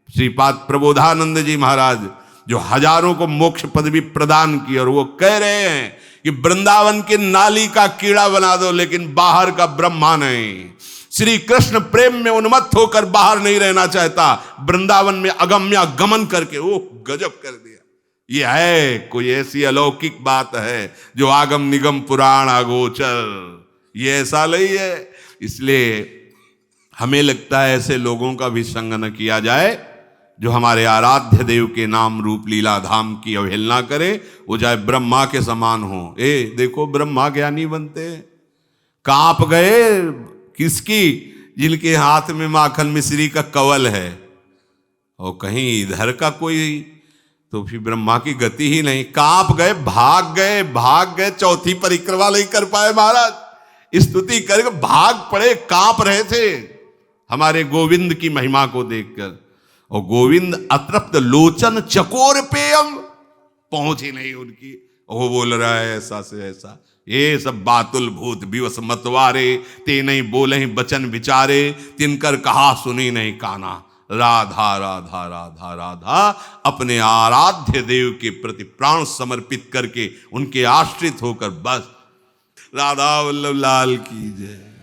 श्रीपाद प्रबोधानंद जी महाराज, जो हजारों को मोक्ष पदवी प्रदान की, और वो कह रहे हैं कि वृंदावन की नाली का कीड़ा बना दो लेकिन बाहर का ब्रह्मा नहीं। श्री कृष्ण प्रेम में उन्मत्त होकर बाहर नहीं रहना चाहता, वृंदावन में अगम्य गमन करके वो गजब कर दिया। ये है कोई ऐसी अलौकिक बात है जो आगम निगम पुराण अगोचर, ये ऐसा नहीं है। इसलिए हमें लगता है ऐसे लोगों का भी संग न किया जाए जो हमारे आराध्य देव के नाम रूप लीला धाम की अवहेलना करे, वो चाहे ब्रह्मा के समान हो। देखो ब्रह्मा ज्ञानी बनते कांप गए, किसकी? जिनके हाथ में माखन मिश्री का कवल है। और कहीं इधर का कोई, तो फिर ब्रह्मा की गति ही नहीं, कांप गए, भाग गए, चौथी परिक्रमा नहीं कर पाए महाराज। स्तुति करके भाग पड़े, कांप रहे थे हमारे गोविंद की महिमा को देखकर। और गोविंद अतृप्त लोचन चकोर पेयम, पहुंच ही नहीं उनकी। वो बोल रहा है ऐसा से ऐसा, ये सब बातुल भूत विवश मतवारे, ते नहीं बोले ही बचन विचारे, तिनकर कहा सुनी नहीं काना। राधा राधा राधा राधा, अपने आराध्य देव के प्रति प्राण समर्पित करके उनके आश्रित होकर बस। राधा वल्लभ लाल की जय।